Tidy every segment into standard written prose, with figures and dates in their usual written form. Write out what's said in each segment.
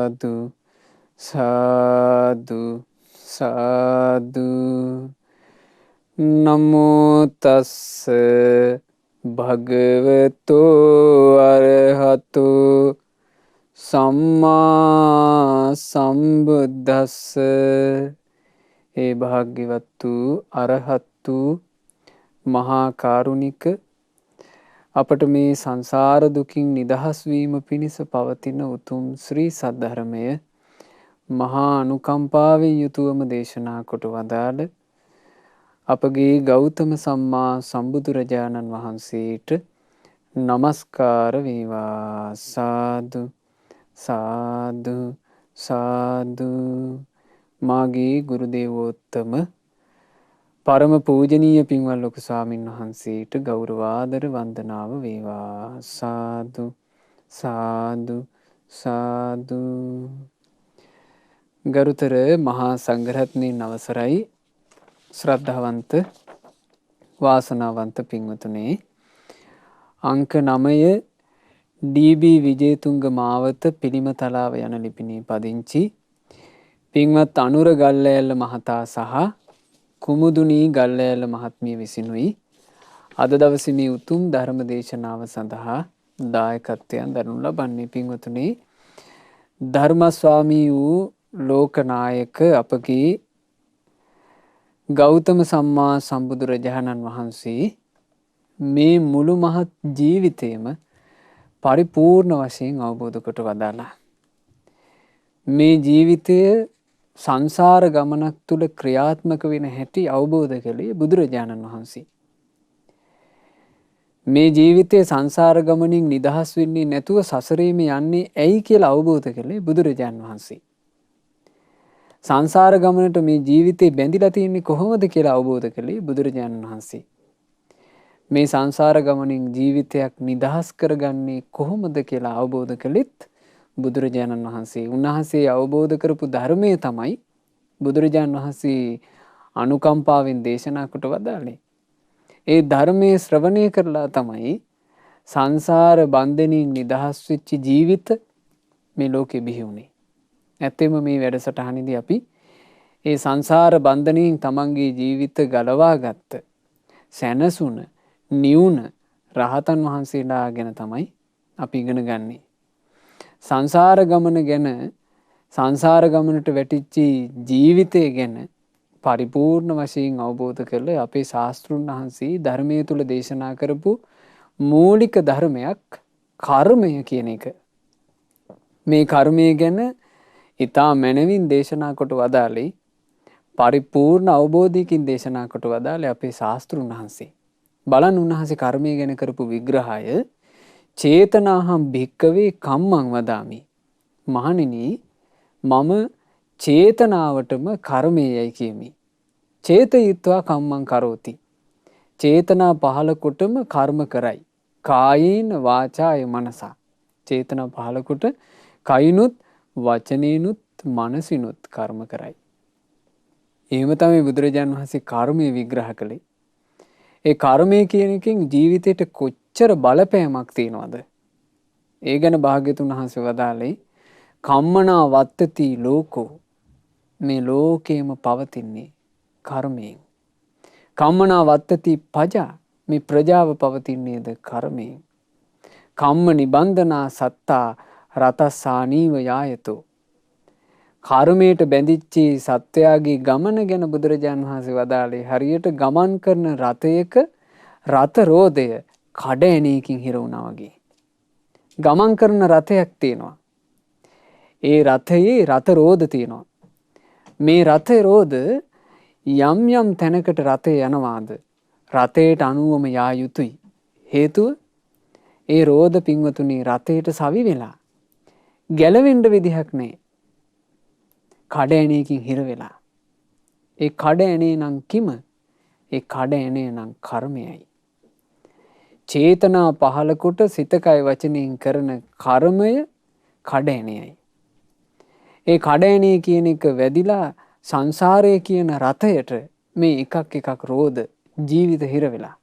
සාදු සාදු සාදු. නමෝ තස්ස භගවතු අරහතු සම්මා සම්බුද්දස්ස. ඒ භාග්‍යවත්තු අරහත්තු මහා කාරුණික අපට මේ සංසාර දුකින් නිදහස් වීම පිණිස පවතින උතුම් ශ්‍රී සද්ධර්මය මහා අනුකම්පාවෙන් යුතුවම දේශනා කොට වදාළ අපගේ ගෞතම සම්මා සම්බුදුරජාණන් වහන්සේට නමස්කාර වේවා. සාදු සාදු සාදු. මාගේ ගුරු දේවෝත්තම පරම පූජනීය පින්වත් ලොකු ස්වාමින් වහන්සේට ගෞරවාදර වන්දනාව වේවා. සාදු සාදු සාදු. ගරුතර මහා සංඝරත්නයන් අවසරයි. ශ්‍රද්ධාවන්ත වාසනාවන්ත පින්වතුනේ, අංක 9 ඩී.බී. විජේතුංග මාවත පිළිමතලාව යන ලිපිණේ පදිංචි පින්වත් අනුර ගල්ලෑල්ල මහතා සහ කුමුදුනී ගල්ලෑල්ල මහත්මිය විසිනුයි අද දවසේ මේ උතුම් ධර්ම දේශනාව සඳහා දායකත්වයන් දරනු ලබන්නේ. පින්වතුනේ, ධර්මස්වාමී වූ ලෝකනායක අපගේ ගෞතම සම්මා සම්බුදුරජාණන් වහන්සේ මේ මුළු මහත් ජීවිතයම පරිපූර්ණ වශයෙන් අවබෝධ කොට වදාලා. මේ ජීවිතය සංසාර ගමනක් තුළ ක්‍රියාත්මක වෙන හැටි අවබෝධ කළේ බුදුරජාණන් වහන්සේ. මේ ජීවිතයේ සංසාර ගමනින් නිදහස් වෙන්නේ නැතුව සසරේම යන්නේ ඇයි කියලා අවබෝධ කළේ බුදුරජාණන් වහන්සේ. සංසාර ගමනට මේ ජීවිතේ බැඳිලා තියෙන්නේ කොහොමද කියලා අවබෝධ කළේ බුදුරජාණන් වහන්සේ. මේ සංසාර ගමනින් ජීවිතයක් නිදහස් කරගන්නේ කොහොමද කියලා අවබෝධ කළෙත් බුදුරජාණන් වහන්සේ. උන්වහන්සේ අවබෝධ කරපු ධර්මය තමයි බුදුරජාණන් වහන්සේ අනුකම්පාවෙන් දේශනා කොට වදාළේ. ඒ ධර්මයේ ශ්‍රවණය කරලා තමයි සංසාර බන්ධනින් නිදහස් වෙච්ච ජීවිත මේ ලෝකෙ බිහි වුණේ. ඇත්තෙම මේ වැඩසටහනේදී අපි ඒ සංසාර බන්ධනයෙන් තමන්ගේ ජීවිත ගලවා ගත්ත සැනසුන නිවුන රහතන් වහන්සේලා ගැන තමයි අපි ඉගෙන ගන්නේ. සංසාර ගමන ගැන, සංසාර ගමනට වැටිච්ච ජීවිතය ගැන පරිපූර්ණ වශයෙන් අවබෝධ කරලා අපේ ශාස්ත්‍රුන් වහන්සේ ධර්මයේ තුල දේශනා කරපු මූලික ධර්මයක් කර්මය කියන එක. මේ කර්මය ගැන ඉතා මැනවින් දේශනා කොට වදාළේ, පරිපූර්ණ අවබෝධයකින් දේශනා කොට වදාළේ අපේ ශාස්ත්‍රුන් වහන්සේ. බලන්න උන්වහන්සේ කර්මය ගැන කරපු විග්‍රහය. චේතනාහම් භික්කවේ කම්මං වදාමි. මහණෙනි, මම චේතනාවටම කර්මයයි කියමි. චේතයිත්වා කම්මං කරෝති. චේතනා පහළ කොටම කර්ම කරයි. කායේන වාචාය මනසා. චේතනා පහළ කොට කයිනුත් වචනේනුත් මනසිනුත් කර්ම කරයි. එහෙම තමයි බුදුරජාණන් වහන්සේ කර්මය විග්‍රහ කළේ. ඒ කර්මය කියන එකෙන් ජීවිතයට කොච්චර බලපෑමක් තියෙනවද? ඒ ගැන භාග්‍යතුන් වහන්සේ වදාළේ, කම්මනා වත්තති ලෝකෝ. මේ ලෝකේම පවතින්නේ කර්මයෙන්. කම්මනා වත්තති පජා. මේ ප්‍රජාව පවතින්නේද කර්මයෙන්. කම්ම නිබන්ධනා සත්තා රතස්සානීව යායතෝ. කර්මයට බැඳිච්ච සත්වයාගේ ගමන ගැන බුදුරජාණන් වහන්සේ වදාළේ, හරියට ගමන් කරන රථයක රථ රෝදය කඩ ඇණයකින් හිර වුණා වගේ. ගමන් කරන රථයක් තියෙනවා. ඒ රථයේ රථ රෝද තියෙනවා. මේ රථ රෝද යම් යම් තැනකට රථය යනවාද රථයට අනුවම යා යුතුයි. හේතුව ඒ රෝද පින්වතුනි රථයට සවි වෙලා ගැලවෙන්න විදිහක් නැහැ. කඩ ඇණයකින් හිර වෙලා. ඒ කඩ ඇණේ නම් කිම? ඒ කඩ ඇණේ නම් කර්මයයි. චේතනා පහළ කොට සිත කය වචනයෙන් කරන කර්මය කඩ ඇණයයි. ඒ කඩ ඇණේ කියන එක වැදිලා සංසාරය කියන රථයට මේ එකක් එකක් රෝද ජීවිත හිර වෙලා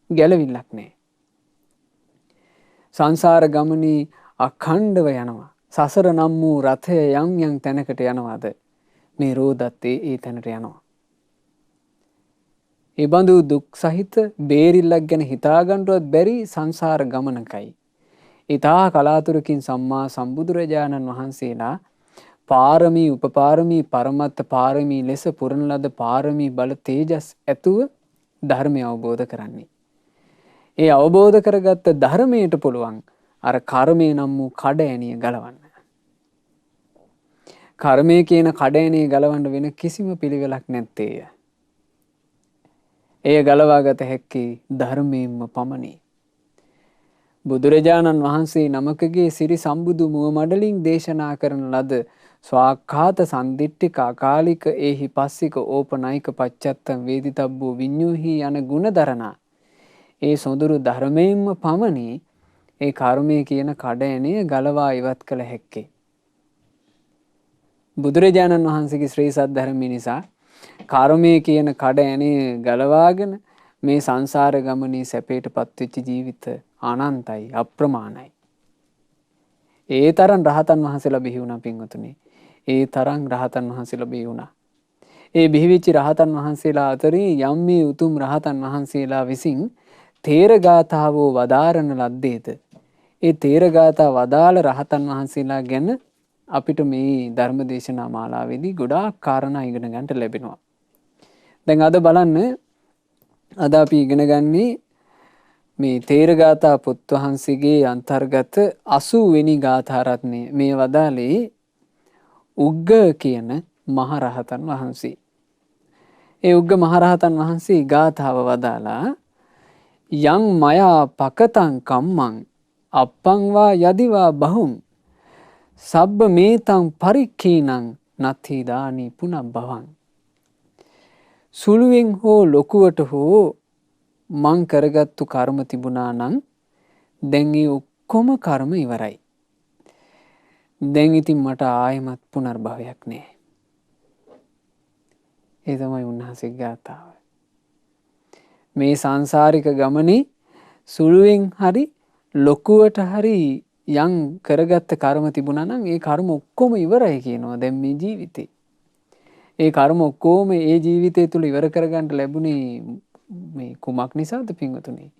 ගැලවිල්ලක් නැහැ. සංසාර ගමනේ අඛණ්ඩව යනවා. සසර නම් වූ රථය යම් යම් තැනකට යනවාද මේ රෝදත් ඒ තැනට යනවා. ඒ බඳු දුක් සහිත බේරිල්ලක් ගැන හිතාගන්නවත් බැරි සංසාර ගමනකයි. ඊතා කලාතුරකින් සම්මා සම්බුදුරජාණන් වහන්සේලා පාරමී උපපාරමී පරමත්ත පාරමී ලෙස පුරන ලද පාරමී බල තේජස් ඇතුව ධර්මය අවබෝධ කරන්නේ. ඒ අවබෝධ කරගත්ත ධර්මයට පුළුවන් අර කර්මය නම් වූ කඩ ඇනිය ගලවන්න. කර්මය කියන කඩ ඇනිය ගලවන්න වෙන කිසිම පිළිවෙලක් නැත්තේය. එය ගලවාගත හැක්කේ ධර්මයෙන්ම පමණි. බුදුරජාණන් වහන්සේ නමකගේ සිරි සම්බුදු මුව මඩලින් දේශනා කරන ලද ස්වාක්ඛාත සන්දිට්ඨික අකාලික ඒහි පස්සික ඕපනයික පච්චත්තම් වේදිතබ්බෝ විඤ්ඤූහි යන ගුණ දරනා ඒ සොඳුරු ධර්මයෙන්ම පමණි ඒ කර්මය කියන කඩ ඇණය ගලවා ඉවත් කළ හැක්කේ. බුදුරජාණන් වහන්සේගේ ශ්‍රී සද්ධර්මය නිසා කර්මය කියන කඩ ඇණය ගලවාගෙන මේ සංසාර ගමනේ සැපයට පත්වෙච්ච ජීවිත අනන්තයි අප්‍රමාණයි. ඒ තරම් රහතන් වහන්සේලා බිහි වුණා පින්වතුනි. ඒ තරම් රහතන් වහන්සේලා බිහි වුණා. ඒ බිහිවිච්ච රහතන් වහන්සේලා අතරින් යම් මේ උතුම් රහතන් වහන්සේලා විසින් තේරගාථාවෝ වදාරන ලද්දේද ඒ තේරගාථා වදාළ රහතන් වහන්සේලා ගැන අපිට මේ ධර්ම දේශනා මාලාවේදී ගොඩාක් කාරණා ඉගෙන ගන්නට ලැබෙනවා. දැන් අද බලන්න අද අපි ඉගෙන ගන්නේ මේ තේරගාථා පොත් වහන්සේගේ අන්තර්ගත 80 වෙනි ගාථා රත්නය. මේ වදාලේ උග්ග කියන මහරහතන් වහන්සේ. ඒ උග්ග මහරහතන් වහන්සේ ගාථාව වදාලා යං මයා පකතං කම්මං අප්පං වා යදිවා බහුං සබ්බ මේතං පරික්ඛීනං නත්ථි දානි පුනබ්බවං. සුළුවෙන් හෝ ලොකුවට හෝ මං කරගත්තු කර්ම තිබුණා නම් දැන් ඒ ඔක්කොම කර්ම ඉවරයි. දැන් ඉතින් මට ආයෙමත් පුනර්භවයක් නෑ. ඒ තමයි උන්වහන්සේගේ ගාථාව. මේ සංසාරික ගමනේ සුළුවෙන් හරි ලොකුවට හරි යම් කරගත්ත කර්ම තිබුණා නම් ඒ කර්ම ඔක්කොම ඉවරයි කියනවා දැන් මේ ජීවිතේ. ඒ කර්ම ඔක්කොම ඒ ජීවිතය තුළ ඉවර කරගන්න ලැබුණේ මේ කුමක් නිසාද පින්වතුනි?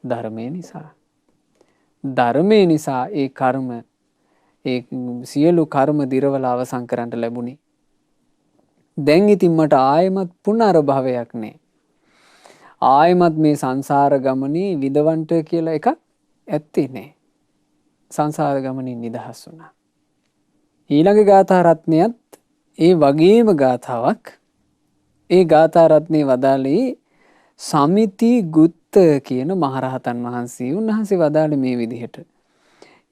ධර්මය නිසා. ධර්මය නිසා ඒ කර්ම ඒ සියලු කර්ම දිරවලා අවසන් කරන්න ලැබුණේ. දැන් ඉතින් මට ආයෙමත් පුනර්භවයක් නෑ. ආයෙමත් මේ සංසාර ගමනේ විඳවන්ට කියලා එකක් ඇත්තේ නෑ. සංසාර ගමනින් නිදහස් වුණා. ඊළඟ ගාථා රත්නයත් ඒ වගේම ගාථාවක්. ඒ ගාථා රත්නේ වදාළේ සමිති ගුත්ත කියන මහරහතන් වහන්සේ. උන්වහන්සේ වදාළේ මේ විදිහට.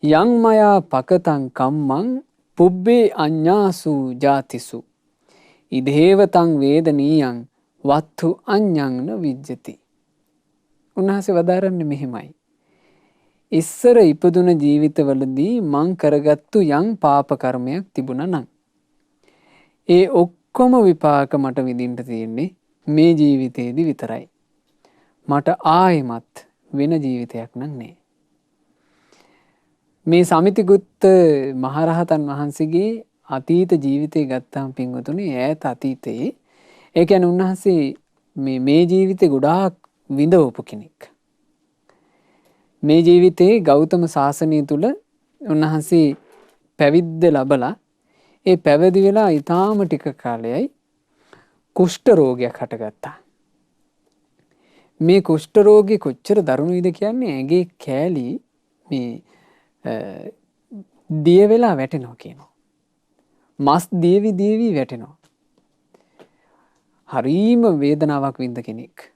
යං මයා පකතං කම්මං පුබ්බේ අඤ්ඤාසු ජාතිසු ඉදේවතං වේදනීයං වත්තු අඤ්ඤං න විජ්ජති. උන්වහන්සේ වදාරන්නේ මෙහෙමයි. ඉස්සර ඉපදුන ජීවිතවලදී මං කරගත්තු යම් පාප කර්මයක් තිබුණා නම් ඒ ඔක්කොම විපාක මට විඳින්න තියෙන්නේ මේ ජීවිතේදී විතරයි. මට ආයෙමත් වෙන ජීවිතයක් නම් නෑ. මේ සමිතිගුත්ත මහරහතන් වහන්සේගේ අතීත ජීවිතය ගත්තාම පින්වතුනි ඈත අතීතයේ ඒ කියන්නේ උන්වහන්සේ මේ ජීවිතේ ගොඩාක් විඳවපු කෙනෙක්. මේ ජීවිතේ ගෞතම සාසනය තුල උන්වහන්සේ පැවිද්ද ලැබලා ඒ පැවිදි වෙලා ඊටාම ටික කාලයයි කුෂ්ඨ රෝගයක් හටගත්තා. මේ කුෂ්ඨ රෝගේ කොච්චර දරුණුයිද කියන්නේ ඇගේ කෑලි මේ දිය වෙලා වැටෙනවා කියනවා. මස් දීවි වැටෙනවා. හරීම වේදනාවක් විඳ කෙනෙක්.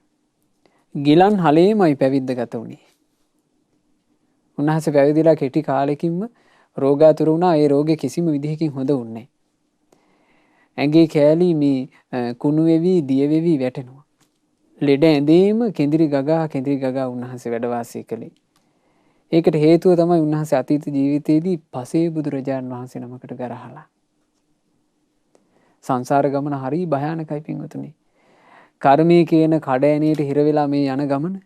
ගිලන් හලේමයි පැවිද්ද ගත වුණේ. උන්වහන්සේ පැවිදිලා කෙටි කාලෙකින්ම රෝගාතුර වුණා. ඒ රෝගේ කිසිම විදිහකින් හොඳ වුණේ නැහැ. ඇඟේ කෑලි මේ කුණු වෙවි දිය වෙවි වැටෙනවා. ලෙඩ ඇඳේම කෙඳිරි ගගා උන්වහන්සේ වැඩ වාසය කළේ. ඒකට හේතුව තමයි උන්වහන්සේ අතීත ජීවිතයේදී පසේ බුදුරජාණන් වහන්සේ නමකට ගරහලා. සංසාර ගමන හරි භයානකයි පින්වතුනි. කර්මයේ කියන කඩෑනියට හිර වෙලා මේ යන ගමන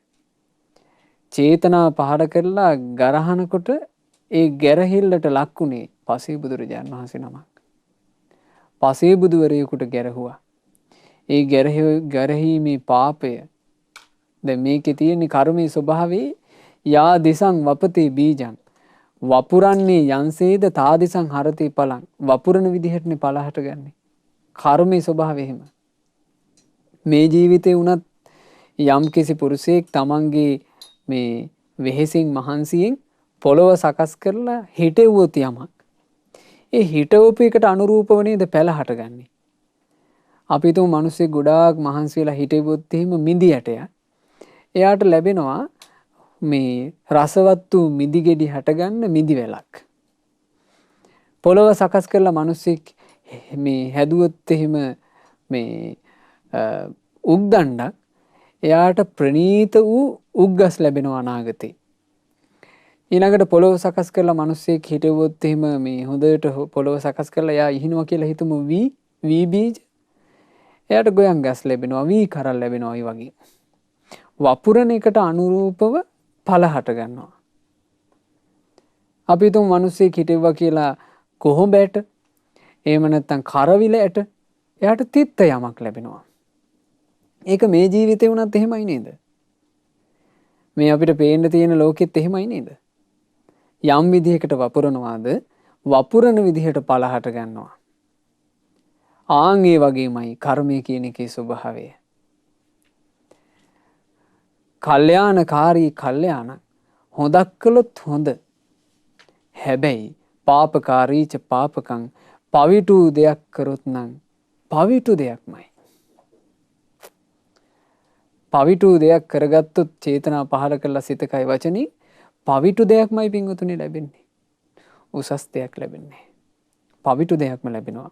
චේතනා පහළ කරලා ගරහනකොට ඒ ගැරහිල්ලට ලක්ුණේ පසේ බුදුරජාණන් වහන්සේ නමක්. පසේ බුදුවරයෙකුට ගැරහුවා. ඒ ගැරහීමේ පාපය දැන් මේකේ තියෙන කර්මයේ ස්වභාවය යා දිසං වපතේ බීජං වපුරන්නේ යන්සේද තා දිසං හරතේ පලං වපුරන විදිහටනේ පල හටගන්නේ. කර්මයේ ස්වභාවය එහෙම. මේ ජීවිතේ වුණත් යම්කිසි පුරුෂයෙක් තමන්ගේ මේ වෙහෙසින් මහන්සියෙන් පොළොව සකස් කරලා හිටෙව්වොත් යමක් ඒ හිටවපු එකට අනුරූපව නේද පැල හටගන්නේ. අපි තුමු මිනිස්සෙක් ගොඩාක් මහන්සි වෙලා හිටෙව්වොත් එහෙම මිදි ඇටයක් එයාට ලැබෙනවා මේ රසවත් වූ මිදි ගෙඩි හටගන්න මිදි වැලක්. පොළොව සකස් කරලා මිනිස්සෙක් මේ හැදුවොත් එහෙම මේ උග්දණ්ඩක් එයාට ප්‍රණීත වූ උග්ගස් ලැබෙනවා අනාගතේ. ඊළඟට පොළොව සකස් කරලා මිනිස්සෙක් හිටවුවොත් එහෙම මේ හොඳට පොළොව සකස් කරලා එයා ඉහිනවා කියලා හිතමු වී බීජ. එයාට ගොයන් ගස් ලැබෙනවා වී කරල් ලැබෙනවා වගේ. වපුරන එකට අනුරූපව ඵල හට ගන්නවා. අපි තුමු මිනිස්සෙක් හිටෙව්වා කියලා කොහොඹට එහෙම නැත්නම් කරවිලට එයාට තිත්ත යමක් ලැබෙනවා. ඒක මේ ජීවිතේ වුණත් එහෙමයි නේද? මේ අපිට පේන්න තියෙන ලෝකෙත් එහෙමයි නේද? යම් විදිහකට වපුරනවාද වපුරන විදිහට ඵල හට ගන්නවා. ආන් ඒ වගේමයි කර්මය කියන එකේ ස්වභාවය. කල්යාණකාරී කල්යාණ හොදක් කළොත් හොඳ. හැබැයි පාපකාරීච පාපකං පවිටු දෙයක් කරොත් නම් පවිටු දෙයක්මයි. පවිටු දෙයක් කරගත්තොත් චේතනා පහළ කරලා සිතකයි වචනේ පවිටු දෙයක්මයි පින්වතුනි ලැබෙන්නේ. උසස් දෙයක් ලැබෙන්නේ. පවිටු දෙයක්ම ලැබෙනවා.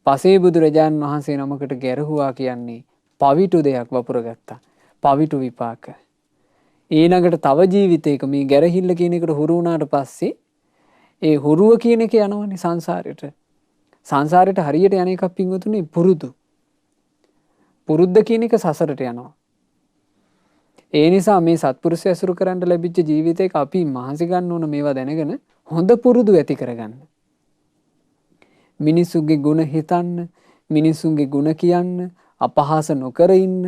පසේ බුදුරජාණන් වහන්සේ නමකට ගැරහුවා කියන්නේ පවිටු දෙයක් වපුරගත්තා. පවිටු විපාක. ඊළඟට තව ජීවිතයක මේ ගැරහිල්ල කියන එකට හුරු වුණාට පස්සේ ඒ හුරුව කියන එක යනවනේ සංසාරෙට. සංසාරෙට හරියට යන එකක් පින්වතුනි පුරුදු. පුරුද්ද කියන එක සසරට යනවා. ඒ නිසා මේ සත්පුරුෂය ඇසුරු කරන්න ලැබිච්ච ජීවිතයක අපි මහන්සි ගන්න ඕන මේවා දැනගෙන හොඳ පුරුදු ඇති කරගන්න. මිනිසුන්ගේ ගුණ හිතන්න, මිනිසුන්ගේ ගුණ කියන්න, අපහාස නොකර ඉන්න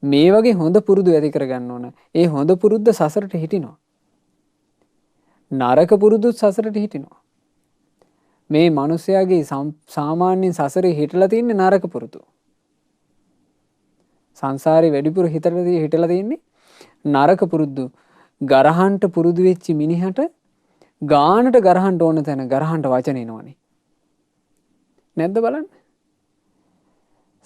මේ වගේ හොඳ පුරුදු ඇති කරගන්න ඕන. ඒ හොඳ පුරුද්ද සසරට හිටිනවා. නරක පුරුදුත් සසරට හිටිනවා. මේ මිනිස්යාගේ සාමාන්‍ය සසරේ හිටලා තියෙන නරක පුරුදු. සංසාරේ වැඩිපුර හිටලා තියෙන්නේ නරක පුරුදු. ගරහන්ට පුරුදු වෙච්ච මිනිහට ගානට ගරහන්ට ඕන තැන ගරහන්ට වචන එනවනේ. නැද්ද බලන්න?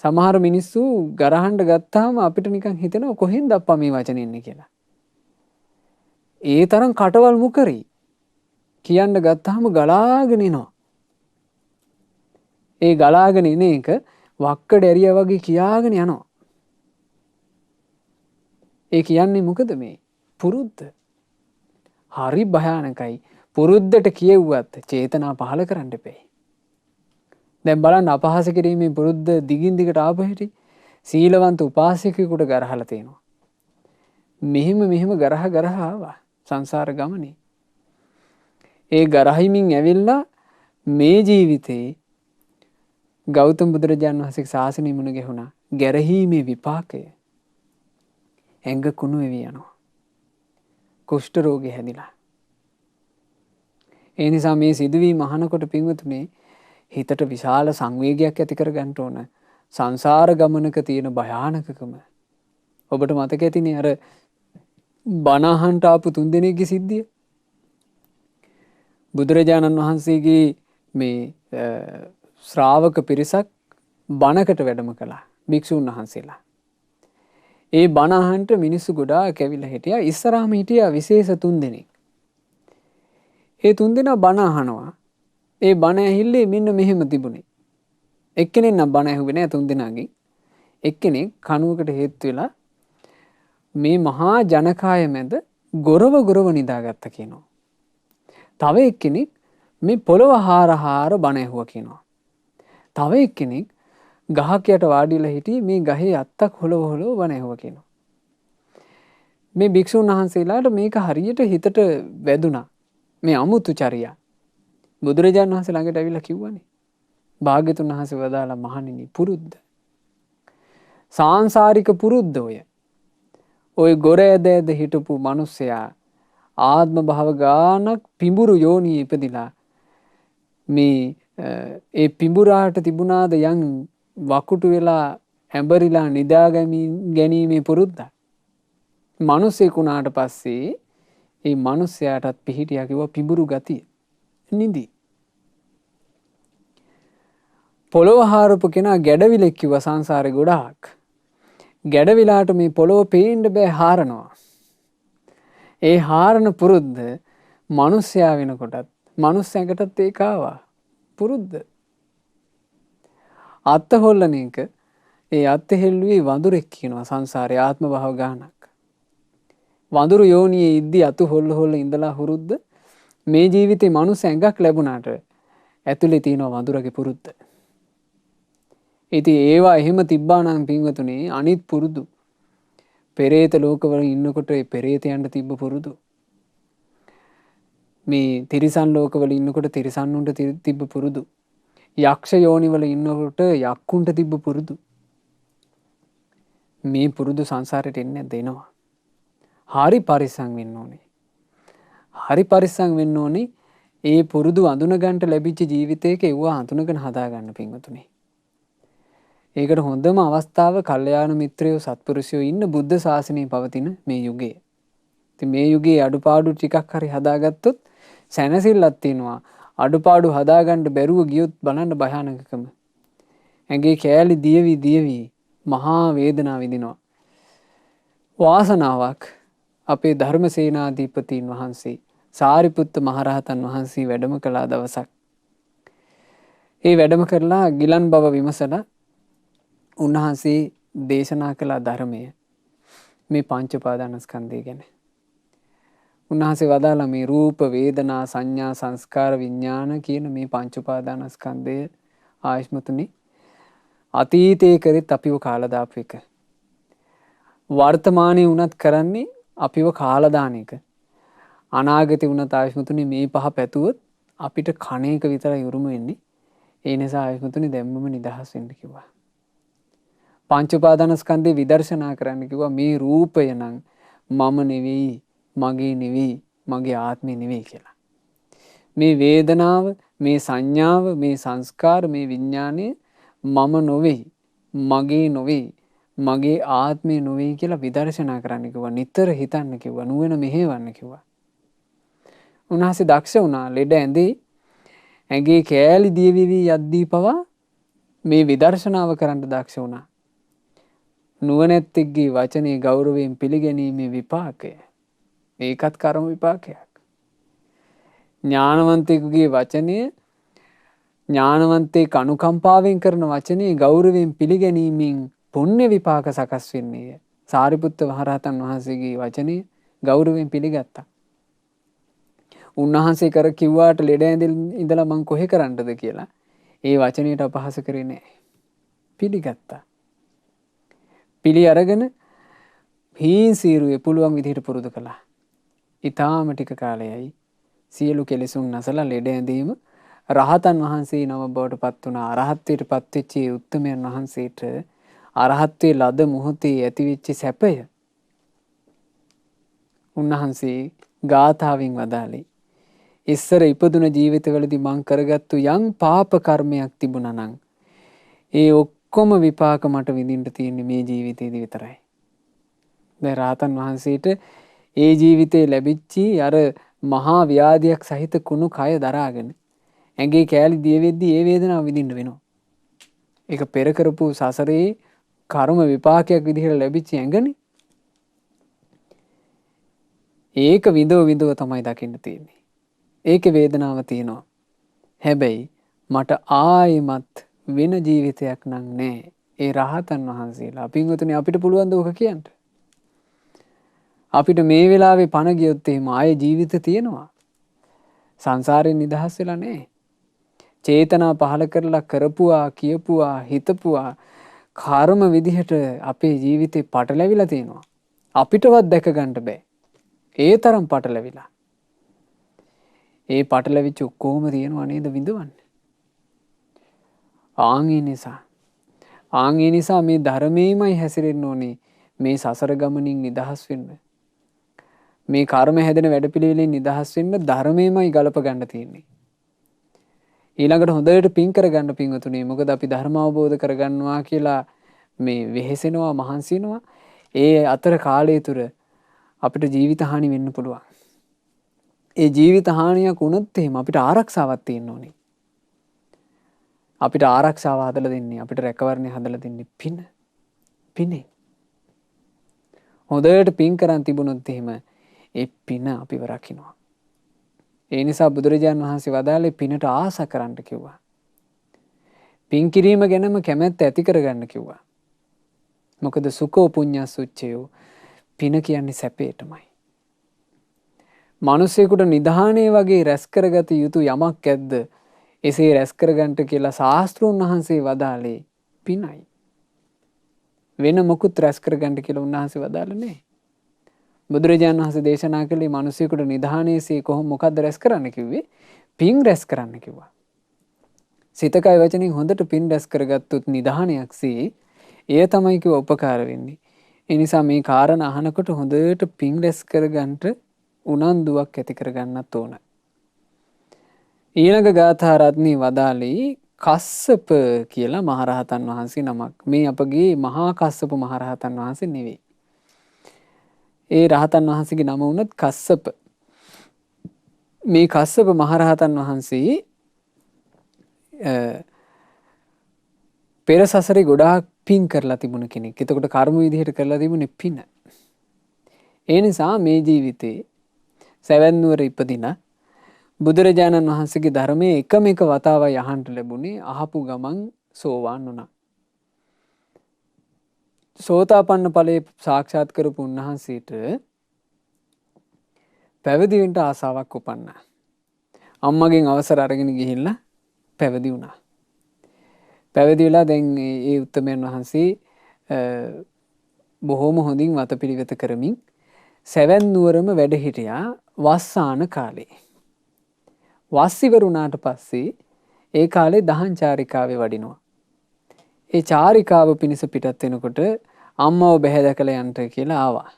සමහර මිනිස්සු ගරහන්ට ගත්තාම අපිට නිකන් හිතෙනවා කොහෙන්ද අප්පා මේ වචන එන්නේ කියලා. ඒ තරම් කටවල් මුකරි කියන්න ගත්තාම ගලාගෙන එනවා. ඒ ගලාගෙන එන එක වක්කඩ ඇරියා වගේ කියාගෙන යනවා. ඒ කියන්නේ මොකද මේ? පුරුද්ද. හරි භයානකයි. පුරුද්දට කියෙව්වත් චේතනා පහල කරන්න එපේ. දැන් බලන්න අපහාස කිරීමේ පුරුද්ද දිගින් දිගට ආපු හැටි සීලවන්ත උපාසකයෙකුට ගරහලා තියෙනවා. මෙහෙම ගරහ ආවා සංසාර ගමනේ. ඒ ගරහිමින් ඇවිල්ලා මේ ජීවිතේ ගෞතම බුදුරජාණන් වහන්සේගේ ශාසනය මුණ ගැහුණා. ගැරහීමේ විපාකය ඇඟ කුණු වෙවි යනවා. කුෂ්ඨ රෝගේ හැදිලා. ඒ නිසා මේ සිදුවීම අහනකොට පින්වතුනේ හිතට විශාල සංවේගයක් ඇති කර ගන්න ඕන. සංසාර ගමනක තියෙන භයානකකම. ඔබට මතක ඇතිනේ අර බණ අහන්න ආපු 3 දෙනෙක්ගේ සිද්ධිය. බුදුරජාණන් වහන්සේගේ මේ ශ්‍රාවක පිරිසක් බණකට වැඩම කළා. භික්ෂුන් වහන්සේලා. ඒ බණ අහන්න මිනිස්සු ගොඩාක් ඇවිල්ලා හිටියා. ඉස්සරහම හිටියා විශේෂ 3 දෙනෙක්. ඒ 3 දෙනා බණ අහනවා. ඒ බණ ඇහිල්ලේ මෙන්න මෙහෙම තිබුණේ. එක්කෙනෙක් නම් බණ ඇහුවේ නෑ 3 දෙනාගෙන්. එක්කෙනෙක් කණුවකට හේතු වෙලා මේ මහා ජනකාය මැද ගොරව නිදාගත්ත කියනවා. තව එක්කෙනෙක් මේ පොළව හාර බණ ඇහුවා කියනවා. තව එක්කෙනෙක් ගහක් යට වාඩිලා හිටියේ මේ ගහේ අත්තක් හොලව බණ ඇහුවා කියනවා. මේ භික්ෂුන් වහන්සේලාට මේක හරියට හිතට වැදුනා. මේ අමුතු චර්යා. බුදුරජාණන් වහන්සේ ළඟට ඇවිල්ලා කිව්වනේ. භාග්‍යතුන් වහන්සේ වදාලා මහණෙනි පුරුද්ද. සාංශාරික පුරුද්ද ඔය. ඔය ගොර ඇද ඇද හිටපු මිනිස්සයා ආත්ම භව ගානක් පිඹුරු යෝනියේ ඉපදිලා මේ ඒ පිඹුරාට තිබුණාද යම් වකුටු වෙලා හැඹරිලා නිදා ගැනීමේ පුරුද්ද. මිනිසෙක් වුණාට පස්සේ ඒ මිනිසයාටත් පිහිටියා කිව්වා පිඹුරු ගතිය. නිදි. පොළොව හාරපු කෙනා ගැඩවිලෙක් කිව්වා සංසාරේ ගොඩාක්. ගැඩවිලාට මේ පොළොව පේන්න බෑ හාරනවා. ඒ හාරන පුරුද්ද මිනිස්සයා වෙනකොටත් මිනිස්සෙකුටත් ඒක ආවා. පුරුද්ද. අත්ත හොල්ලන එක ඒ අත්ත හෙල්ලුවේ වඳුරෙක් කියනවා සංසාරේ ආත්ම භව ගානක්. වඳුරු යෝනියේ ඉද්දි අතු හොල්ල හොල්ල ඉඳලා හුරුද්ද මේ ජීවිතේ මනුස්ස ඇඟක් ලැබුණාට ඇතුලේ තියෙන වඳුරගේ පුරුද්ද. ඉතින් ඒවා එහෙම තිබ්බා නම් පින්වතුනි අනිත් පුරුදු පෙරේත ලෝකවල ඉන්නකොට ඒ පෙරේතයන්ට තිබ්බ පුරුදු මේ තිරිසන් ලෝකවල ඉන්නකොට තිරිසන්නුන්ට තිබ්බ පුරුදු යක්ෂ යෝනිවල ඉන්නකොට යක්කුන්ට තිබ්බ පුරුදු මේ පුරුදු සංසාරයට එන්නේ දෙනවා. හරි පරිස්සම් වෙන්න ඕනේ. හරි පරිස්සම් වෙන්න ඕනේ. ඒ පුරුදු අඳුන ගන්නට ලැබිච්ච ජීවිතයක ඒවා අඳුනගෙන හදා ගන්න පින්වතුනි. ඒකට හොඳම අවස්ථාව කල්යාණ මිත්‍රයෝ සත්පුරුෂයෝ ඉන්න බුද්ධ ශාසනයේ පවතින මේ යුගයේ. ඉතින් මේ යුගයේ අඩුපාඩු ටිකක් හරි හදාගත්තොත් සැනසෙල්ලක් තියෙනවා. අඩුපාඩු හදාගන්න බැරුව ගියොත් බලන්න භයානකකම. ඇඟේ කෑලි දියවි මහා වේදනාව විඳිනවා. වාසනාවක් අපේ ධර්මසේනාධිපතීන් වහන්සේ සාරිපුත්ත මහරහතන් වහන්සේ වැඩම කළා දවසක්. ඒ වැඩම කරලා ගිලන් බව විමසලා උන්වහන්සේ දේශනා කළ ධර්මය මේ පංච උපාදානස්කන්ධය ගැන. උන්වහන්සේ වදාලා මේ රූප වේදනා සංඥා සංස්කාර විඥාන කියන මේ පංච උපාදානස්කන්ධය ආයස්මතුනි අතීතයේ කරෙත් අපිව කාලා දාපු එක. වර්තමානයේ වුණත් කරන්නේ අපිව කාලා දාන එක. අනාගතේ වුණත් ආයස්මතුනි මේ පහ පැතුවොත් අපිට කණ එක විතරයි උරුම වෙන්නේ. ඒ නිසා ආයස්මතුනි දැම්මම නිදහස් වෙන්න කිව්වා. පංච උපාදානස්කන්ධේ විදර්ශනා කරන්න කිව්වා. මේ රූපය නම් මම නෙවෙයි, මගේ නෙවෙයි, මගේ ආත්මේ නෙවෙයි කියලා. මේ වේදනාව, මේ සංඥාව, මේ සංස්කාර, මේ විඥානය මම නොවෙයි, මගේ නොවෙයි, මගේ ආත්මේ නොවෙයි කියලා විදර්ශනා කරන්න කිව්වා. නිතර හිතන්න කිව්වා. නුවණ මෙහෙවන්න කිව්වා. උන්වහන්සේ දක්ෂ වුණා. ලෙඩ ඇඳේ ඇඟේ කෑලි දියවිවි යද්දී පවා මේ විදර්ශනාව කරන්න දක්ෂ වුණා. නුවණැත්තෙක්ගේ වචනේ ගෞරවයෙන් පිළිගැනීමේ විපාකය. ඒකත් කර්ම විපාකයක්. ඥානවන්තයෙකුගේ වචනය ඥානවන්තයෙක් අනුකම්පාවෙන් කරන වචනේ ගෞරවයෙන් පිළිගැනීමෙන් පුණ්‍ය විපාක සකස් වෙන්නේ. සාරිපුත්ත මහරහතන් වහන්සේගේ වචනේ ගෞරවයෙන් පිළිගත්තා. උන්වහන්සේ කර කිව්වාට ලෙඩ ඇඳින් ඉඳලා මං කොහෙ කරන්නද කියලා ඒ වචනයට අපහාස කරේ නැහැ. පිළිගත්තා. පිළි අරගෙන හීන් සීරුවේ පුළුවන් විදිහට පුරුදු කළා. ඊටාම ටික කාලයයි සියලු කෙලෙසුන් නැසලා ලෙඩ ඇඳීම රහතන් වහන්සේ නම බවට පත් වුණා. අරහත්ත්වයට පත් වෙච්ච උත්තමයන් වහන්සේට අරහත්ත්වයේ ලද මොහොතේ ඇතිවෙච්ච සැපය උන්වහන්සේ ගාථාවෙන් වදාළේ. ඉස්සර ඉපදුන ජීවිතවලදී මං කරගත්තු යම් පාප කර්මයක් තිබුණා නම් ඒ ඔක්කොම විපාක මට විඳින්න තියෙන්නේ මේ ජීවිතේදී විතරයි. දැන් රහතන් වහන්සේට ඒ ජීවිතේ ලැබිච්චි අර මහා ව්‍යාධියක් සහිත කුණු කය දරාගෙන ඇඟේ කෑලි දිය වෙද්දී ඒ වේදනාව විඳින්න වෙනවා. ඒක පෙර කරපු සසරේ කර්ම විපාකයක් විදිහට ලැබිච්ච ඇඟනේ. ඒක විඳව තමයි දකින්න තියෙන්නේ. ඒකේ වේදනාව තියෙනවා. හැබැයි මට ආයෙමත් වෙන ජීවිතයක් නම් නැහැ. ඒ රහතන් වහන්සේලා පින්වතුනි අපිට පුළුවන් ද ඔක කියන්න? අපිට මේ වෙලාවේ පණ ගියොත් එහෙම ආයේ ජීවිත තියෙනවා. සංසාරයෙන් නිදහස් වෙලා නැහැ. චේතනා පහල කරලා කරපුවා, කියපුවා, හිතපුවා කර්ම විදිහට අපේ ජීවිතේ පටලැවිලා තියෙනවා. අපිටවත් දැක ගන්න බෑ. ඒ තරම් පටලැවිලා. ඒ පටලවිච්ච ඔක්කොම තියෙනවා නේද විඳවන්නේ. ආන් ඒ නිසා මේ ධර්මයේමයි හැසිරෙන්න ඕනේ මේ සසර ගමනින් නිදහස් වෙන්න. මේ කර්ම හැදෙන වැඩපිළිවෙලෙන් නිදහස් වෙන්න ධර්මයේමයි ගලප ගන්න තියෙන්නේ. ඊළඟට හොඳට පින් කරගන්න පින්වතුනි. මොකද අපි ධර්ම අවබෝධ කරගන්නවා කියලා මේ වෙහෙසෙනවා මහන්සි වෙනවා. ඒ අතර කාලය තුර අපිට ජීවිත හානි වෙන්න පුළුවන්. ඒ ජීවිත හානියක් වුණොත් එහෙම අපිට ආරක්ෂාවක් තියෙන්න ඕනේ. අපිට ආරක්ෂාව හදලා දෙන්නේ අපිට රැකවරණය හදලා දෙන්නේ පිනේ. හොඳට පින් කරන් තිබුණොත් එහෙම ඒ පින අපිව රකින්නවා. ඒ නිසා බුදුරජාණන් වහන්සේ වදාළේ පිනට ආස කරන්න කිව්වා. පින් කිරීම ගැනම කැමැත්ත ඇති කරගන්න කිව්වා. මොකද සුඛෝ පුඤ්ඤස්සුච්චයෝ පින කියන්නේ සැපේටමයි. මිනිසෙකුට නිධානයේ වගේ රැස් කරගත යුතු යමක් ඇද්ද? එසේ රැස් කරගන්නට කියලා ශාස්ත්‍රෝන් වහන්සේ වදාළේ පිනයි. වෙන මොකුත් රැස් කරගන්න කියලා උන්වහන්සේ වදාළේ නැහැ. බුදුරජාණන් වහන්සේ දේශනා කළේ මිනිසෙකුට නිධානයේසේ මොකද්ද රැස් කරන්න කිව්වේ? පින් රැස් කරන්න කිව්වා. සිතකය වචනෙන් හොඳට පින් රැස් කරගත්තොත් නිධානයක්සේ එය තමයි කිව්ව උපකාර වෙන්නේ. ඒ නිසා මේ කාරණා අහනකොට හොඳට පින් රැස් කරගන්නට උනන්දුවක් ඇති කරගන්නත් ඕන. ඊළඟ ගාථා රත්නී වදාළේ කස්සප කියලා මහරහතන් වහන්සේ නමක්. මේ අපගේ මහා කස්සප මහරහතන් වහන්සේ නෙවෙයි. ඒ රහතන් වහන්සේගේ නම වුණත් කස්සප. මේ කස්සප මහරහතන් වහන්සේ පෙර සසරේ ගොඩාක් පින් කරලා තිබුණ කෙනෙක්. එතකොට කර්ම විදිහට කරලා තිබුණේ පින. ඒ නිසා මේ ජීවිතේ සැවැත් නුවර ඉපදින බුදුරජාණන් වහන්සේගේ ධර්මයේ එකම එක වතාවයි අහන්න ලැබුණේ. අහපු ගමන් සෝවාන් වුණා. සෝතාපන්න ඵලයේ සාක්ෂාත් කරපු උන්වහන්සේට පැවිදි වෙන්න ආසාවක් උපන්නා. අම්මගෙන් අවසර අරගෙන ගිහිල්ලා පැවිදි වුණා. පැවිදි වෙලා දැන් ඒ උත්තමයන් වහන්සේ බොහොම හොඳින් වතපිළිවෙත කරමින් සැවැත් නුවරම වැඩ හිටියා වස්සාන කාලේ. වස් ඉවරුණාට පස්සේ ඒ කාලේ දහම් චාරිකාවේ වඩිනවා. ඒ චාරිකාව පිණිස පිටත් වෙනකොට අම්මව බැහැ දැකලා යන්න කියලා ආවා.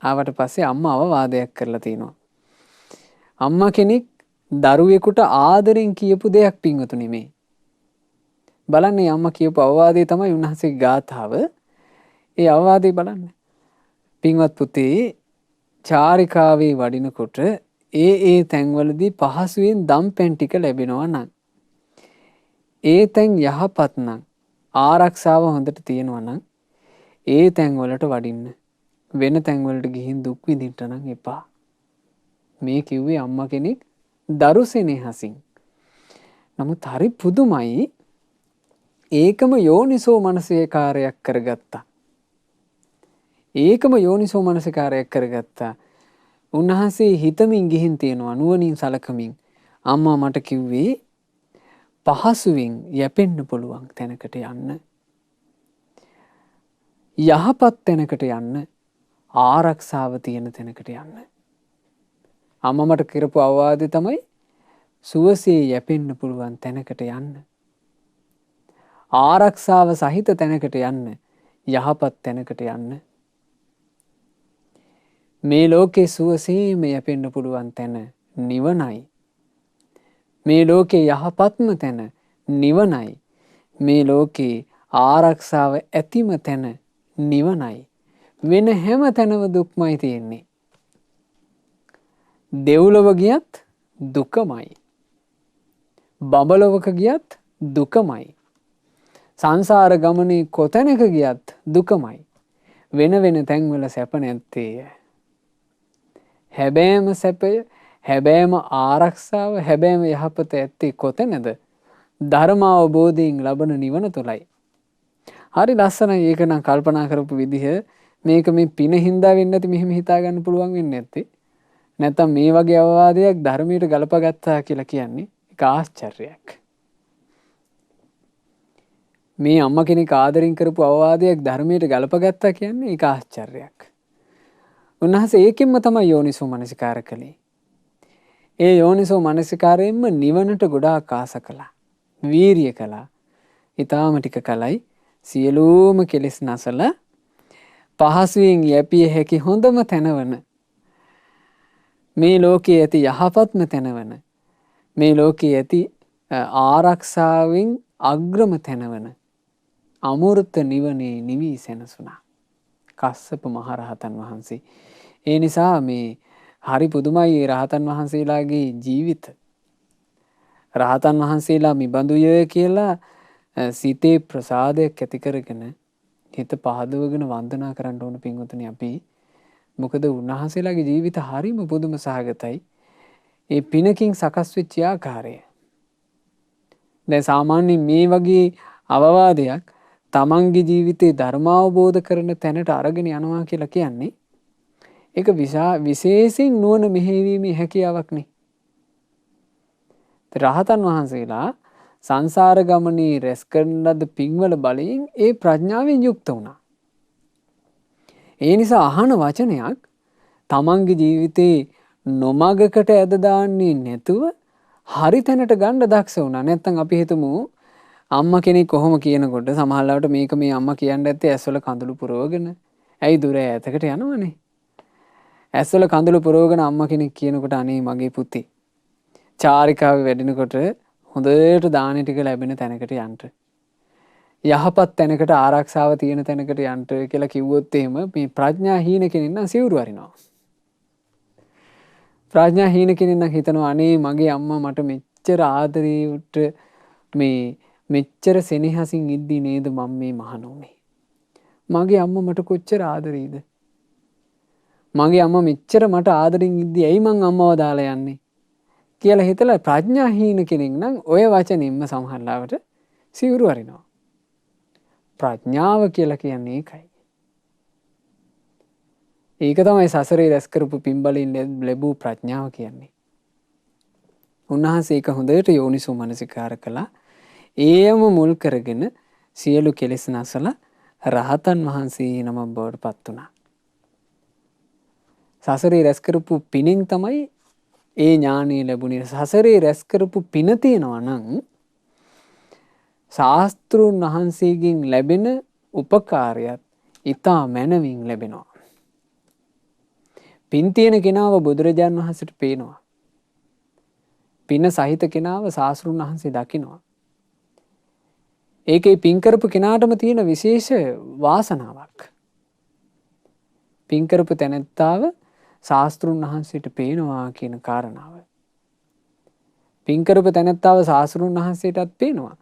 ආවට පස්සේ අම්මාව වාදයක් කරලා තිනවා. අම්මා කෙනෙක් දරුවෙකුට ආදරෙන් කියපු දෙයක් පින්වතුනි මේ. බලන්න අම්මා කියපු අවවාදේ තමයි උන්වහන්සේගේ ගාථාව. ඒ අවවාදේ බලන්න. පින්වත් පුතේ චාරිකාවේ වඩිනකොට ඒ තැන්වලදී පහසුවෙන් දම් පැන් ටික ලැබෙනවා නම් ඒ තැන් යහපත් නම් ආරක්ෂාව හොඳට තියෙනවා නම් ඒ තැන්වලට වඩින්න. වෙන තැන්වලට ගිහින් දුක් විඳින්න නම් එපා. මේ කිව්වේ අම්මා කෙනෙක් දරු සෙනෙහසින්. නමුත් හරි පුදුමයි. ඒකම යෝනිසෝ මනසිකාරයක් කරගත්තා. ඒකම යෝනිසෝ මනසිකාරයක් කරගත්තා. උන්වහන්සේ හිතමින් ගිහින් තියෙනවා නුවණින් සලකමින්. අම්මා මට කිව්වේ පහසුවෙන් යැපෙන්න පුළුවන් තැනකට යන්න. යහපත් තැනකට යන්න. ආරක්ෂාව තියෙන තැනකට යන්න. අම්මා මට කරපු අවවාදය තමයි සුවසේ යැපෙන්න පුළුවන් තැනකට යන්න. ආරක්ෂාව සහිත තැනකට යන්න. යහපත් තැනකට යන්න. මේ ලෝකේ සුවසේම යැපෙන්න පුළුවන් තැන නිවනයි. මේ ලෝකේ යහපත්ම තැන නිවනයි. මේ ලෝකේ ආරක්ෂාව ඇතිම තැන නිවනයි. වෙන හැම තැනම දුක්මයි තියෙන්නේ. දෙව්ලොව ගියත් දුකමයි. බඹලොවක ගියත් දුකමයි. සංසාර ගමනේ කොතැනක ගියත් දුකමයි. වෙන වෙන තැන්වල සැප නැත්තේ. හැබෑම සැපය, හැබෑම ආරක්ෂාව, හැබෑම යහපත ඇත්තේ කොතැනද? ධර්ම අවබෝධයෙන් ලබන නිවන තුලයි. හරි ලස්සනයි. ඒක නම් කල්පනා කරපු විදිහ මේක මේ පින හින්දා වෙන්නේ නැති මෙහෙම හිතා ගන්න පුළුවන් වෙන්නේ නැත්තේ. නැත්තම් මේ වගේ අවවාදයක් ධර්මයට ගලපගත්තා කියලා කියන්නේ ඒක ආශ්චර්යයක්. මේ අම්මා කෙනෙක් ආදරෙන් කරපු අවවාදයක් ධර්මයට ගලපගත්තා කියන්නේ ඒක ආශ්චර්යයක්. උන්වහන්සේ ඒකෙන්ම තමයි යෝනිසෝ මනසිකාර කළේ. ඒ යෝනිසෝ මනසිකාරයෙන්ම නිවනට ගොඩාක් ආස කළා. වීරිය කළා. ඊටාම ටික කලයි සියලුම කෙලෙස් නැසල පහසුවෙන් යැපිය හැකි හොඳම තැනවන මේ ලෝකයේ ඇති යහපත්ම තැනවන මේ ලෝකයේ ඇති ආරක්ෂාවෙන් අග්‍රම තැනවන අමෘත නිවනේ නිවී සැනසුණා කස්සප මහරහතන් වහන්සේ. ඒ නිසා මේ හරි පුදුමයි රහතන් වහන්සේලාගේ ජීවිත. රහතන් වහන්සේලා මිබඳුය කියලා සිතේ ප්‍රසාදයක් ඇති කරගෙන හිත පහදවගෙන වන්දනා කරන්න ඕන පින්වතුනි අපි. මොකද උන්වහන්සේලාගේ ජීවිත හරිම පුදුම සහගතයි. ඒ පිනකින් සකස් වෙච්ච ආකාරය. දැන් සාමාන්‍යයෙන් මේ වගේ අවවාදයක් තමන්ගේ ජීවිතේ ධර්මාවබෝධ කරන තැනට අරගෙන යනවා කියලා කියන්නේ ඒක විශේෂයෙන් නුවණ මෙහෙයවීමේ හැකියාවක් නේ. රහතන් වහන්සේලා සංසාර ගමනේ රැස් කරන ලද පින්වල බලයෙන් ඒ ප්‍රඥාවෙන් යුක්ත වුණා. ඒ නිසා අහන වචනයක් තමන්ගේ ජීවිතේ නොමගකට ඇද දාන්නේ නැතුව හරි තැනට ගන්න දක්ෂ වුණා. නැත්තම් අපි හිතමු අම්මා කෙනෙක් කොහොම කියනකොට සමහරවිට මේක මේ අම්මා කියන්න ඇත්තේ ඇස්වල කඳුළු පුරවගෙන. ඇයි දුර ඈතකට යනවනේ. ඇස්වල කඳුළු පුරවගෙන අම්මා කෙනෙක් කියනකොට අනේ මගේ පුතේ චාරිකාවේ වැඩෙනකොට හොඳට දාන ටික ලැබෙන තැනකට යන්න. යහපත් තැනකට ආරක්ෂාව තියෙන තැනකට යන්න කියලා කිව්වොත් එහෙම මේ ප්‍රඥා හීන කෙනෙක් නම් සිවුරු අරිනවා. ප්‍රඥා හීන කෙනෙක් නම් හිතනවා අනේ මගේ අම්මා මට මෙච්චර ආදරේට මේ මෙච්චර සෙනෙහසින් ඉද්දි නේද මම මේ මහාන උනේ. මගේ අම්මා මට කොච්චර ආදරේද? මගේ අම්මා මෙච්චර මට ආදරෙන් ඉද්දි ඇයි මං අම්මව දාලා යන්නේ? කියලා හිතලා ප්‍රඥා හීන කෙනෙක් නම් ඔය වචනින්ම සමහරවිට සිවුරු අරිනවා. ප්‍රඥාව කියලා කියන්නේ ඒකයි. ඒක තමයි සසරේ රැස් කරපු පින්බලින් ලැබූ ප්‍රඥාව කියන්නේ. උන්වහන්සේ ඒක හොඳට යෝනිසෝ මනසිකාර කළා. ඒයම මුල් කරගෙන සියලු කෙලෙස් නැසලා රහතන් වහන්සේ නමක් බවට පත් වුණා. සසරේ රැස් කරපු පිනෙන් තමයි ඒ ඥානෙ ලැබුණේ. සසරේ රැස් කරපු පින තියෙනවා නම් ශාස්ත්‍රුන් වහන්සේගෙන් ලැබෙන උපකාරයත් ඊටා මැනවින් ලැබෙනවා. පින් තියෙන කෙනාව බුදුරජාන් වහන්සේට පේනවා. පින සහිත කෙනාව ශාස්ත්‍රුන් වහන්සේ දකිනවා. ඒකේ පින් කරපු කෙනාටම තියෙන විශේෂ වාසනාවක්. පින් කරපු තැනැත්තාව ශාස්ත්‍රුන් වහන්සේට පේනවා කියන කාරණාව. පින් කරපු තැනැත්තාව ශාස්ත්‍රුන් වහන්සේටත් පේනවා.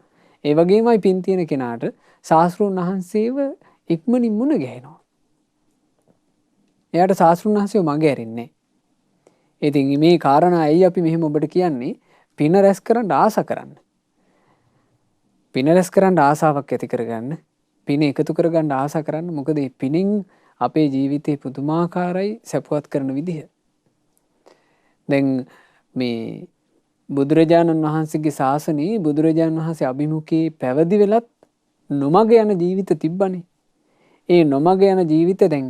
ඒ වගේමයි පින් තියෙන කෙනාට ශාස්ත්‍රුන් වහන්සේව ඉක්මනින් මුණ ගැහෙනවා. එයාට ශාස්ත්‍රුන් වහන්සේව මග ඇරෙන්නේ. ඉතින් මේ කාරණා ඇයි අපි මෙහෙම ඔබට කියන්නේ? පින රැස් කරන්න ආස කරන්න. පින රැස් කරන්න ආසාවක් ඇති කරගන්න. පින එකතු කරගන්න ආස කරන්න. මොකද මේ පිනෙන් අපේ ජීවිතේ පුදුමාකාරයි සැපවත් කරන විදිහ. දැන් මේ බුදුරජාණන් වහන්සේගේ ශාසනයේ බුදුරජාණන් වහන්සේ අභිමුඛයේ පැවිදි වෙලත් නොමග යන ජීවිත තිබ්බනේ. ඒ නොමග යන ජීවිත දැන්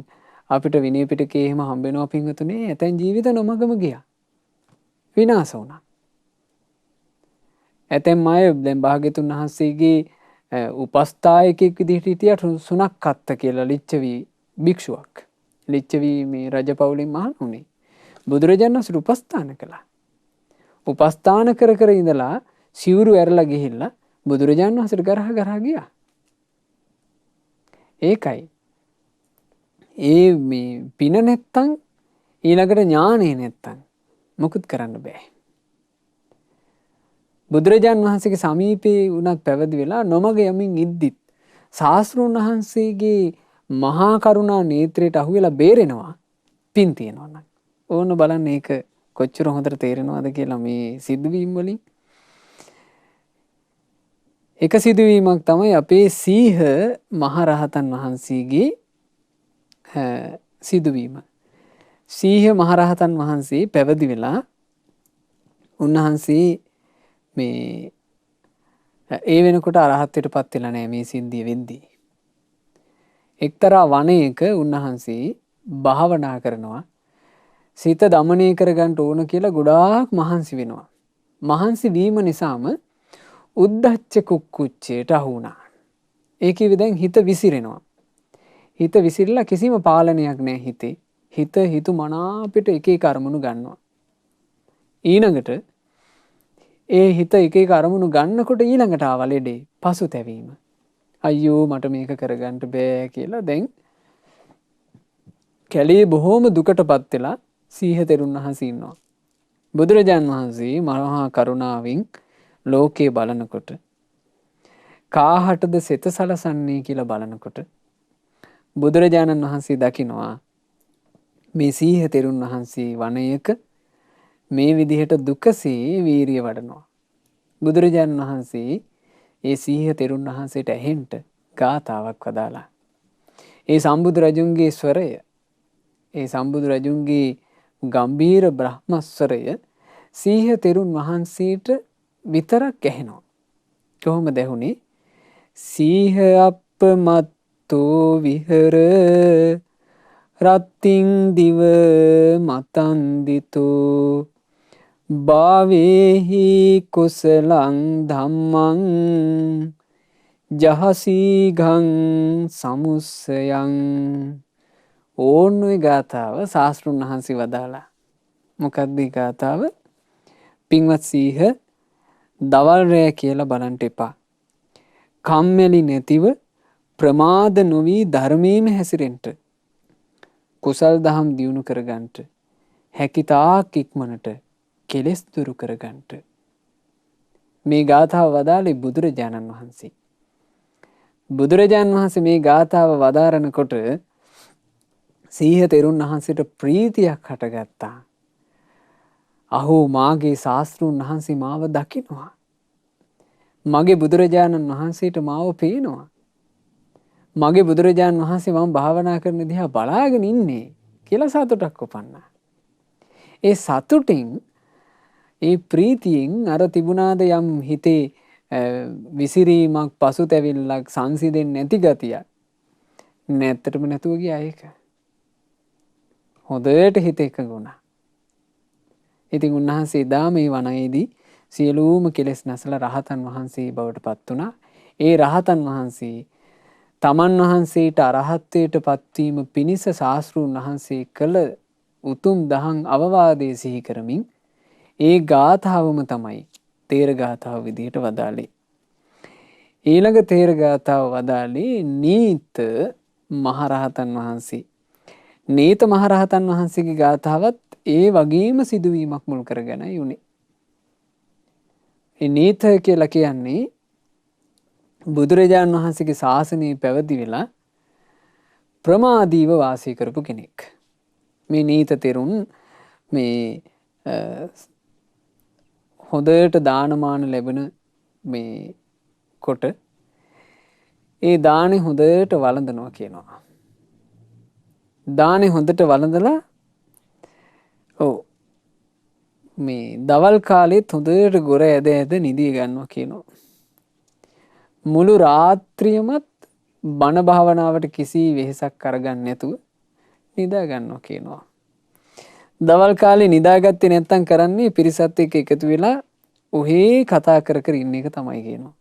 අපිට විනය පිටකේ එහෙම හම්බ වෙනවා පින්වතුනේ. ඇතැම් ජීවිත නොමගම ගියා. විනාශ වුණා. ඇතැම් අය දැන් භාග්‍යතුන් වහන්සේගේ උපස්ථායකෙක් විදිහට හිටියට සුනක්කත්ත කියලා ලිච්ඡවි භික්ෂුවක්. ලිච්ඡවි මේ රජපෞලෙන් මහාන උනේ. බුදුරජාණන් වහන්සේ උපස්ථාන කළා. උපස්ථාන කර කර ඉඳලා සිවුරු ඇරලා ගිහිල්ලා බුදුරජාණන් වහන්සේට ගරහා ගියා. ඒකයි. ඒ මේ පින නැත්තම් ඊළඟට ඥානෙ නැත්තම් මොකුත් කරන්න බෑ. බුදුරජාණන් වහන්සේගේ සමීපේ වුණත් පැවිදි වෙලා නොමග යමින් ඉද්දිත් ශාස්ත්‍රඥ වහන්සේගේ මහා කරුණා නේත්‍රයට අහු වෙලා බේරෙනවා පින් තියනවා නම්. ඕන බලන්න ඒක කොච්චර හොඳට තේරෙනවද කියලා මේ සිදුවීම් වලින්. එක සිදුවීමක් තමයි අපේ සීහ මහරහතන් වහන්සේගේ සිදුවීම. සීහ මහරහතන් වහන්සේ පැවිදි වෙලා උන්වහන්සේ මේ ඒ වෙනකොට අරහත්ත්වයට පත් වෙලා නැහැ මේ සිද්ධිය වෙද්දී. එක්තරා වනයක උන්වහන්සේ භාවනා කරනවා. සිත දමනය කරගන්න ඕන කියලා ගොඩාක් මහන්සි වෙනවා. මහන්සි වීම නිසාම උද්දච්ච කුක්කුච්චයට අහු වුණා. ඒ කිව්වේ දැන් හිත විසිරෙනවා. හිත විසිරලා කිසිම පාලනයක් නැහැ හිතේ. හිත හිතු මනාපිට එක එක අරමුණු ගන්නවා. ඊළඟට ඒ හිත එක එක අරමුණු ගන්නකොට ඊළඟට ආව ලෙඩේ පසුතැවීම. අයියෝ මට මේක කරගන්න බෑ කියලා දැන් කැලේ බොහෝම දුකටපත් වෙලා සීහ තෙරුන් වහන්සේ ඉන්නවා. බුදුරජාන් වහන්සේ මහා කරුණාවෙන් ලෝකේ බලනකොට කාහටද සිත සලසන්නේ කියලා බලනකොට බුදුරජාණන් වහන්සේ දකිනවා මේ සීහ තෙරුන් වහන්සේ වනයක මේ විදිහට දුකසේ වීරිය වඩනවා. බුදුරජාණන් වහන්සේ ඒ සීහ තෙරුන් වහන්සේට ඇහෙන්ට ගාථාවක් වදාලා. ඒ සම්බුදු රජුන්ගේ ස්වරය, ඒ සම්බුදු රජුන්ගේ ගම්බීර බ්‍රහ්මස්වරය සීහ තෙරුන් වහන්සේට විතරක් ඇහෙනවා. කොහොමද ඇහුනේ? සීහ අප්පමත්තෝ විහර රත්තිං දිව මතන්දිතෝ භාවේහි කුසලං ධම්මං ජහසීඝං සමුස්සයං. ඕන්නොයි ගාථාව ශාස්ත්‍රුන් වහන්සේ වදාලා. මොකක්ද මේ ගාථාව? පින්වත් සීහ දවල් රෑ කියලා බලන්ට එපා. කම්මැලි නැතිව ප්‍රමාද නොවි ධර්මයේම හැසිරෙන්ට, කුසල් දහම් දියුණු කරගන්නට, හැකිතාක් ඉක්මනට කෙලෙස් දුරු කරගන්නට. මේ ගාථාව වදාළේ බුදුරජාණන් වහන්සේ. බුදුරජාණන් වහන්සේ මේ ගාථාව වදාරනකොට සීහ තෙරුන් වහන්සේට ප්‍රීතියක් හටගත්තා. අහෝ මාගේ ශාස්ත්‍රූන් වහන්සේ මාව දකිනවා. මගේ බුදුරජාණන් වහන්සේට මාව පේනවා. මගේ බුදුරජාණන් වහන්සේ මම භාවනා කරන දිහා බලාගෙන ඉන්නේ කියලා සතුටක් උපන්නා. ඒ සතුටින්, ඒ ප්‍රීතියෙන් අර තිබුණාද යම් හිතේ විසිරීමක්, පසුතැවිල්ලක්, සංසිඳෙන්නේ නැති ගතියක් නැත්තටම නැතුව ගියා ඒක. හොඳට හිත එකඟ වුණා. ඉතින් උන්වහන්සේ එදා මේ වනයේදී සියලුම කෙලෙස් නැසලා රහතන් වහන්සේ බවට පත් වුණා. ඒ රහතන් වහන්සේ තමන් වහන්සේට අරහත්ත්වයට පත්වීම පිණිස ශාස්ත්‍රූන් වහන්සේ කළ උතුම් දහම් අවවාදයේ සිහි කරමින් ඒ ගාථාවම තමයි තේර ගාථාව විදිහට වදාළේ. ඊළඟ තේර ගාථාව වදාළේ නීත මහරහතන් වහන්සේ. නීත මහරහතන් වහන්සේගේ ගාථාවත් ඒ වගේම සිදුවීමක් මුල් කරගෙනයි උනේ. ඒ නීත කියලා කියන්නේ බුදුරජාණන් වහන්සේගේ ශාසනය පැවති වෙලා ප්‍රමාදීව වාසය කරපු කෙනෙක්. මේ නීත තෙරුන් මේ හොඳට දානමාන ලැබෙන මේ කොට ඒ දානේ හොඳට වළඳනවා කියනවා. දානේ හොඳට වළඳලා මේ දවල් කාලෙත් හොඳට ගොර ඇද ඇද නිදිය ගන්නවා කියනවා. මුළු රාත්‍රියමත් බණ භාවනාවට කිසි වෙහෙසක් කරගන්න නැතුව නිදා ගන්නවා කියනවා. දවල් කාලේ නිදාගත්තේ නැත්තම් කරන්නේ පිරිසත් එක්ක එකතු වෙලා ඔහේ කතා කර කර ඉන්න එක තමයි කියනවා.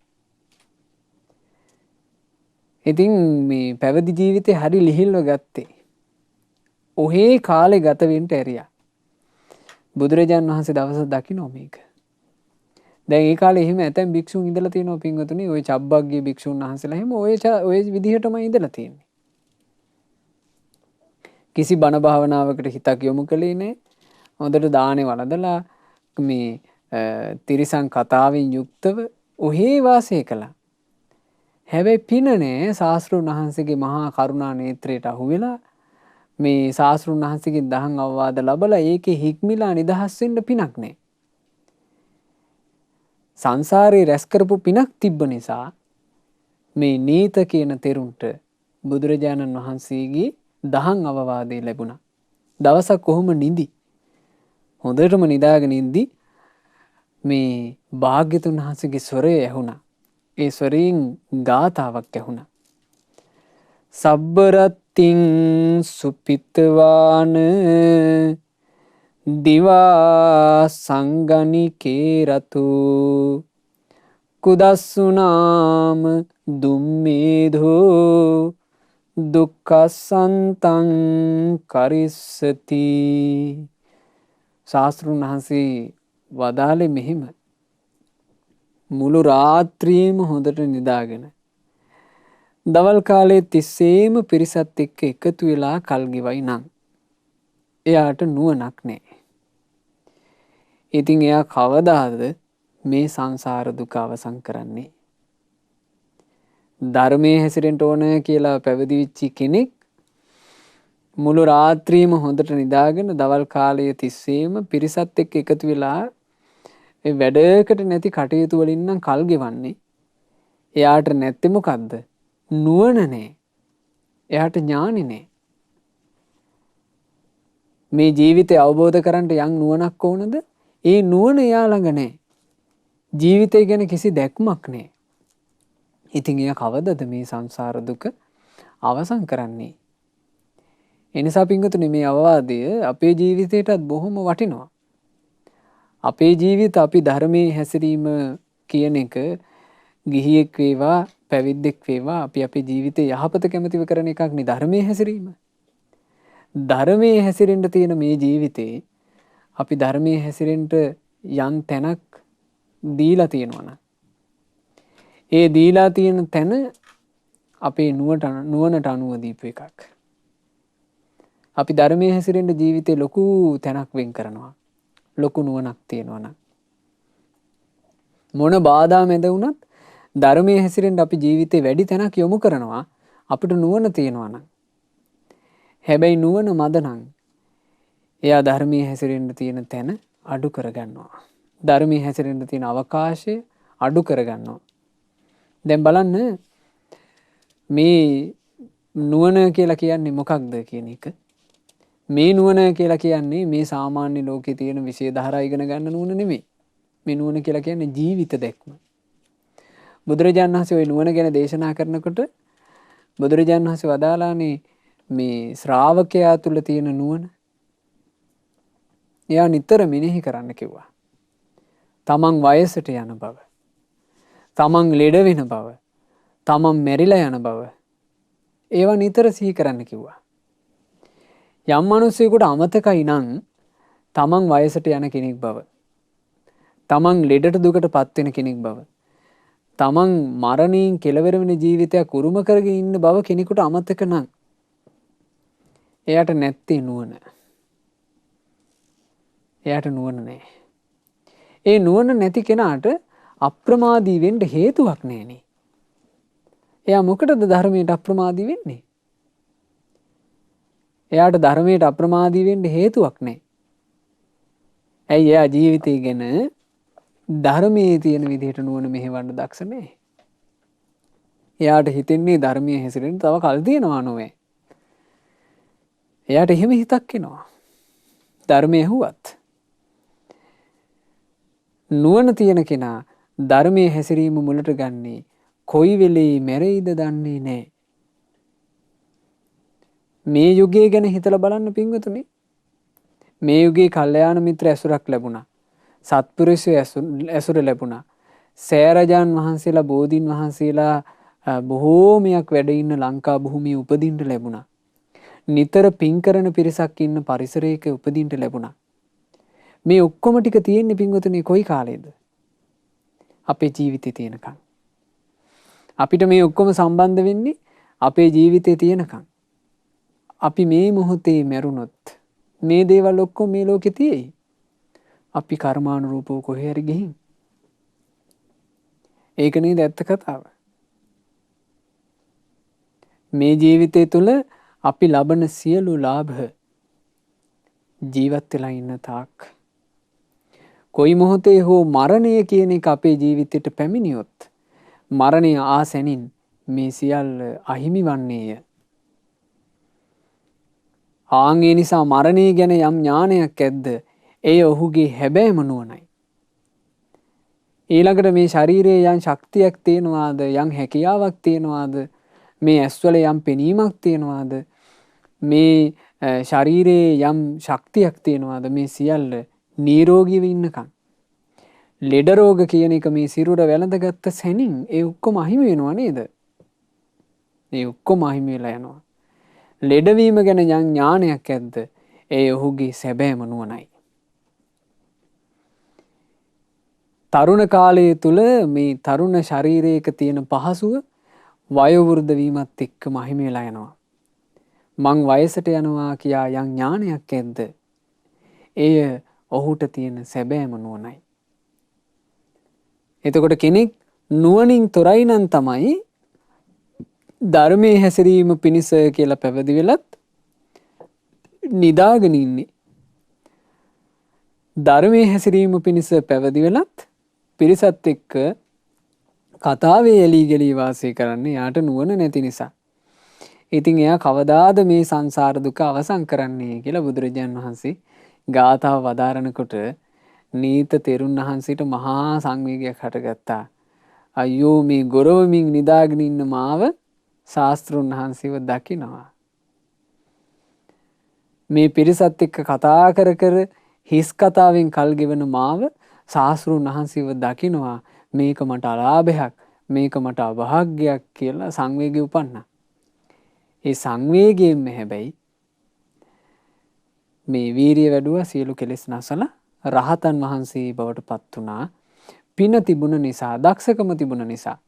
ඉතින් මේ පැවිදි ජීවිතේ හරි ලිහිල්ව ගත්තේ. ඔහේ කාලේ ගත වෙන්න ඇරියා. බුදුරජාණන් වහන්සේ දවසක් දකින්න මේක. දැන් ඒ කාලේ එහෙම ඇතැම් භික්ෂුන් ඉඳලා තියෙනවා පින්වතුනි. ওই චබ්බග්ගේ භික්ෂුන් වහන්සේලා එහෙම ඔය විදිහටම ඉඳලා තියෙන්නේ. කිසි බණ භාවනාවකට හිතක් යොමු කළේ නැහැ. හොඳට දානේ වළඳලා මේ තිරිසන් කතාවෙන් යුක්තව ඔහේ වාසය කළා. හැබැයි පින නෑ ශාස්ත්‍රඥ වහන්සේගේ මහා කරුණා නේත්‍රයට අහු වෙලා මේ ශාස්ත්‍රඥ වහන්සේගේ දහම් අවවාද ලැබලා ඒකේ හික්මිලා නිදහස් වෙන්න පිනක් නෑ. සංසාරේ රැස් කරපු පිනක් තිබ්බ නිසා මේ නීත කියන තෙරුන්ට බුදුරජාණන් වහන්සේගේ දහම් අවවාදේ ලැබුණා. දවසක් කොහොම නිදි. හොඳටම නිදාගෙන ඉඳි මේ භාග්‍යතුන් වහන්සේගේ ස්වරය ඇහුණා. ඒ ස්වරයෙන් ගාථාවක් ඇහුණා. සබ්බරත්තිං සුපිතවාන දිවා සංගනිකේ රතු කුදස්සුනාම දුම්මේධෝ දුක්ඛසන්තං කරිස්සති. ශාස්තෘන් වහන්සේ වදාළේ මෙහිම. මුළු රාත්‍රියේම හොඳට නිදාගෙන දවල් කාලයේ තිස්සේම පිරිසත් එක්ක එකතු වෙලා කල් ගෙවයි නම් එයාට නුවණක් නැහැ. ඉතින් එයා කවදාද මේ සංසාර දුක අවසන් කරන්නේ? ධර්මයේ හැසිරෙන්න ඕන කියලා පැවිදි වෙච්ච කෙනෙක් මුළු රාත්‍රියම හොඳට නිදාගෙන දවල් කාලයේ තිස්සේම පිරිසත් එක්ක එකතු වෙලා ඒ වැඩකට නැති කටයුතු වලින් නම් කල් ගෙවන්නේ. එයාට නැත්තේ මොකද්ද? නුවණ නැහැ. එයාට ඥානෙ නැහැ. මේ ජීවිතය අවබෝධ කරගන්න යම් නුවණක් ඕනද? ඒ නුවණ එයා ළඟ නැහැ. ජීවිතය ගැන කිසි දැක්මක් නැහැ. ඉතින් එයා කවදද මේ සංසාර දුක අවසන් කරන්නේ? එනිසා පින්වතුනි මේ අවවාදය අපේ ජීවිතයටත් බොහොම වටිනවා. අපේ ජීවිත අපි ධර්මයේ හැසිරීම කියන එක ගිහියෙක් වේවා පැවිද්දෙක් වේවා අපි අපේ ජීවිතේ යහපත කැමතිව කරන එකක් නේ ධර්මයේ හැසිරීම. ධර්මයේ හැසිරෙන්න තියෙන මේ ජීවිතේ අපි ධර්මයේ හැසිරෙන්න යම් තැනක් දීලා තියෙනවා. ඒ දීලා තියෙන තැන අපේ නුවණට අනුව දීපු එකක්. අපි ධර්මයේ හැසිරෙන්න ජීවිතේ ලොකු තැනක් වෙන් කරනවා. ලොකු නුවණක් තියෙනවා නම් මොන බාධා මැද වුණත් ධර්මයේ හැසිරෙන්න අපි ජීවිතේ වැඩි තැනක් යොමු කරනවා අපිට නුවණ තියෙනවා නම්. හැබැයි නුවණ මද නම් එයා ධර්මයේ හැසිරෙන්න තියෙන තැන අඩු කරගන්නවා. ධර්මයේ හැසිරෙන්න තියෙන අවකාශය අඩු කරගන්නවා. දැන් බලන්න මේ නුවණ කියලා කියන්නේ මොකක්ද කියන එක. මේ නුවණ කියලා කියන්නේ මේ සාමාන්‍ය ලෝකේ තියෙන විෂය ධාරා ඉගෙන ගන්න නුවණ නෙමෙයි. මේ නුවණ කියලා කියන්නේ ජීවිත දැක්ම. බුදුරජාණන් වහන්සේ ওই නුවණ ගැන දේශනා කරනකොට බුදුරජාණන් වහන්සේ වදාලානේ මේ ශ්‍රාවකයා තුල තියෙන නුවණ එයා නිතර මෙනෙහි කරන්න කිව්වා. තමන් වයසට යන බව, තමන් ලෙඩ වෙන බව, තමන් මැරිලා යන බව ඒවා නිතර සිහි කරන්න කිව්වා. යම් මිනිසෙකුට අමතකයි නම් තමන් වයසට යන කෙනෙක් බව, තමන් ලෙඩට දුකට පත් වෙන කෙනෙක් බව, තමන් මරණයෙන් කෙලවර වෙන ජීවිතයක් උරුම කරගෙන ඉන්න බව කෙනෙකුට අමතක නම් එයාට නැත්තේ නුවණ. එයාට නුවණ නැහැ. ඒ නුවණ නැති කෙනාට අප්‍රමාදී වෙන්න හේතුවක් නැහෙනේ. එයා මොකටද ධර්මයට අප්‍රමාදී වෙන්නේ? එයාට ධර්මයට අප්‍රමාදී වෙන්න හේතුවක් නැහැ. ඇයි එයා ජීවිතය ගැන ධර්මයේ තියෙන විදිහට නුවණ මෙහෙවන්න දක්ෂ නැහැ. එයාට හිතෙන්නේ ධර්මයේ හැසිරෙන්න තව කල් තියෙනවා නෝවේ. එයාට එහෙම හිතක් එනවා. ධර්මයේ ඇහුවත්. නුවණ තියෙන කෙනා ධර්මයේ හැසිරීම මුලට ගන්නේ කොයි වෙලේ මැරෙයිද දන්නේ නැහැ. මේ යුගයේ ගැන හිතලා බලන්න පින්වතුනි. මේ යුගයේ කල්යාණ මිත්‍ර ඇසුරක් ලැබුණා. සත්පුරුෂය ඇසුර ලැබුණා. සෑරජාන් වහන්සේලා බෝධීන් වහන්සේලා බොහෝමයක් වැඩ ඉන්න ලංකා භූමියේ උපදින්න ලැබුණා. නිතර පින් කරන පිරිසක් ඉන්න පරිසරයක උපදින්න ලැබුණා. මේ ඔක්කොම ටික තියෙන්නේ පින්වතුනි කොයි කාලේද? අපේ ජීවිතේ තියෙනකන්. අපිට මේ ඔක්කොම සම්බන්ධ වෙන්නේ අපේ ජීවිතේ තියෙනකන්. අපි මේ මොහොතේ මැරුණොත් මේ දේවල් ඔක්කොම මේ ලෝකේ තියෙයි. අපි කර්මානුරූපව කොහේ හරි ගිහින්. ඒක නේද ඇත්ත කතාව. මේ ජීවිතය තුළ අපි ලබන සියලු ලාභ ජීවත් වෙලා ඉන්න තාක් කොයි මොහොතේ හෝ මරණය කියන එක අපේ ජීවිතයට පැමිණියොත් මරණය ආසැනින් මේ සියල්ල අහිමි වන්නේය. ආන්ගේ නිසා මරණය ගැන යම් ඥානයක් ඇද්ද එය ඔහුගේ හැබෑම නුවණයි. ඊළඟට මේ ශරීරයේ යම් ශක්තියක් තියෙනවාද යම් හැකියාවක් තියෙනවාද මේ ඇස්වල යම් පෙනීමක් තියෙනවාද මේ ශරීරයේ යම් ශක්තියක් තියෙනවාද මේ සියල්ල නිරෝගීව ඉන්නකම්. ලෙඩ රෝග කියන එක මේ සිරුර වැළඳගත්ත සැනින් ඒ ඔක්කොම අහිමි වෙනවා නේද? ඒ ඔක්කොම අහිමි වෙලා යනවා. ලෙඩවීම ගැන යම් ඥානයක් ඇද්ද? ඒ ඔහුගේ සැබෑම නුවණයි. තරුණ කාලයේ තුල මේ තරුණ ශරීරයක තියෙන පහසුව වයෝවෘද්ධ වීමත් එක්කම අහිමි වෙලා යනවා. මං වයසට යනවා කියා යම් ඥානයක් ඇද්ද? එය ඔහුට තියෙන සැබෑම නුවණයි. එතකොට කෙනෙක් නුවණින් තොරයි නම් තමයි ධර්මයේ හැසිරීම පිණිස කියලා පැවිදි වෙලත් නිදාගෙන ඉන්නේ. ධර්මයේ හැසිරීම පිණිස පැවිදි වෙලත් පිරිසත් එක්ක කතාවේ එලී ගලී වාසය කරන්නේ යාට නුවණ නැති නිසා. ඉතින් එයා කවදාද මේ සංසාර දුක අවසන් කරන්නේ කියලා බුදුරජාණන් වහන්සේ ගාථාව වදාරනකොට නීත තෙරුන් වහන්සේට මහා සංවේගයක් හටගත්තා. අයියෝ මේ ගොරවමින් නිදාගෙන ඉන්න මාව ශාස්ත්‍රුන් වහන්සේව දකිනවා. මේ පිරිසත් එක්ක කතා කර කර හිස් කතාවෙන් කල් ගෙවන මාව ශාස්ත්‍රුන් වහන්සේව දකිනවා. මේක මට අලාභයක්, මේක මට අභාග්‍යයක් කියලා සංවේගය උපන්නා. ඒ සංවේගයෙන්ම හැබැයි මේ වීරිය වැඩුවා, සියලු කෙලෙස් නැසලා රහතන් වහන්සේ බවට පත් වුණා. පින තිබුණ නිසා, දක්ෂකම තිබුණ නිසා.